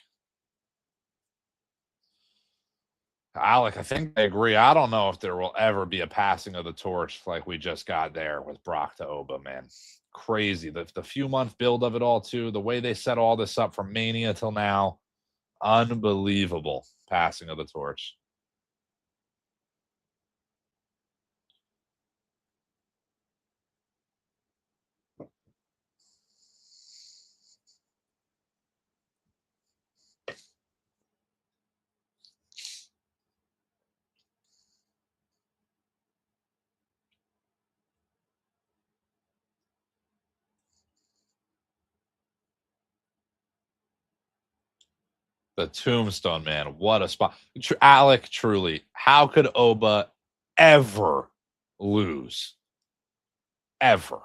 Speaker 2: Alec, I think I agree. I don't know if there will ever be a passing of the torch like we just got there with Brock to Oba, man. Crazy. The few month build of it all, too. The way they set all this up from Mania till now. Unbelievable passing of the torch. The tombstone, man. What a spot. Alec, truly, how could Oba ever lose? Ever.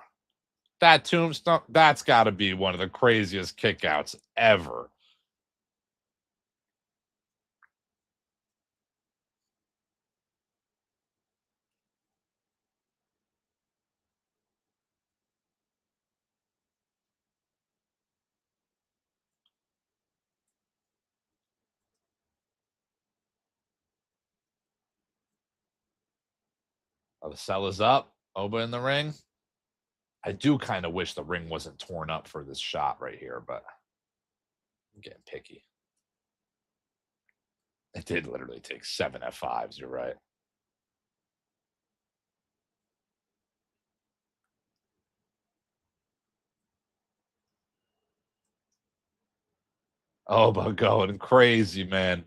Speaker 2: That tombstone, that's got to be one of the craziest kickouts ever. Oh, the cell is up. Oba in the ring. I do kind of wish the ring wasn't torn up for this shot right here, but I'm getting picky. It did literally take 7 F5s. You're right. Oba going crazy, man.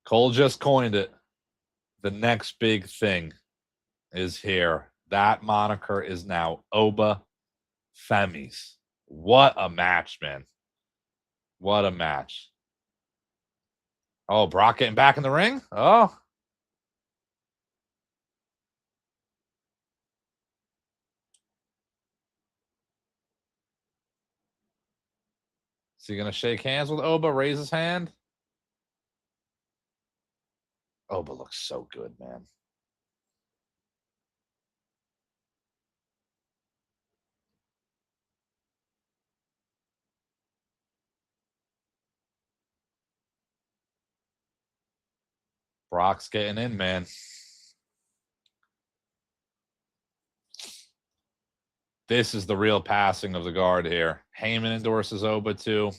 Speaker 2: Cole just coined it. The next big thing is here. That moniker is now Oba Femi's. What a match, man. What a match. Oh, Brock getting back in the ring? Oh. Is he going to shake hands with Oba, raise his hand? Oba looks so good, man. Brock's getting in, man. This is the real passing of the guard here. Heyman endorses Oba too.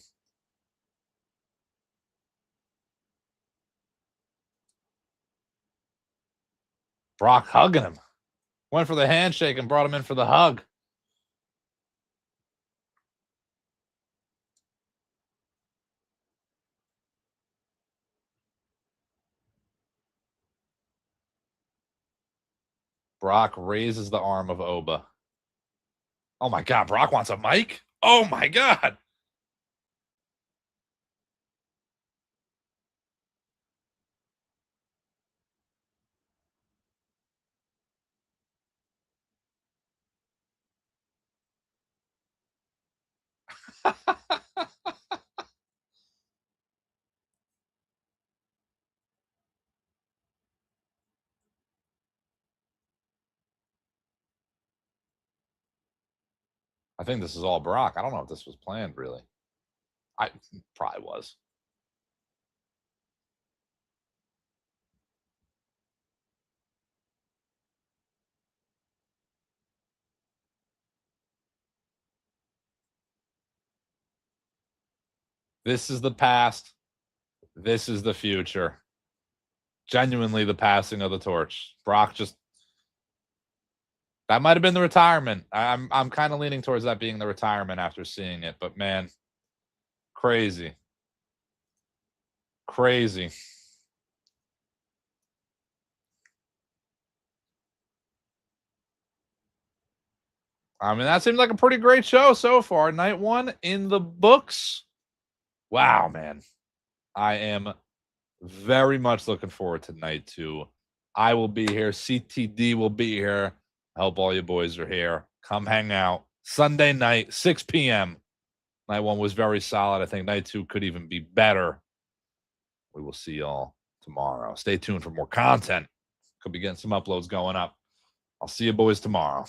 Speaker 2: Brock hugging him. Went for the handshake and brought him in for the hug. Brock raises the arm of Oba. Oh my God, Brock wants a mic? Oh my God. I think this is all Brock. I don't know if this was planned, really. I probably was. This is the past. This is the future. Genuinely the passing of the torch. Brock just... That might have been the retirement. I'm kind of leaning towards that being the retirement after seeing it. But, man, crazy. Crazy. I mean, that seemed like a pretty great show so far. Night 1 in the books. Wow, man. I am very much looking forward to night 2. I will be here. CTD will be here. I hope all you boys are here. Come hang out. Sunday night, 6 p.m. Night 1 was very solid. I think night 2 could even be better. We will see y'all tomorrow. Stay tuned for more content. Could be getting some uploads going up. I'll see you boys tomorrow.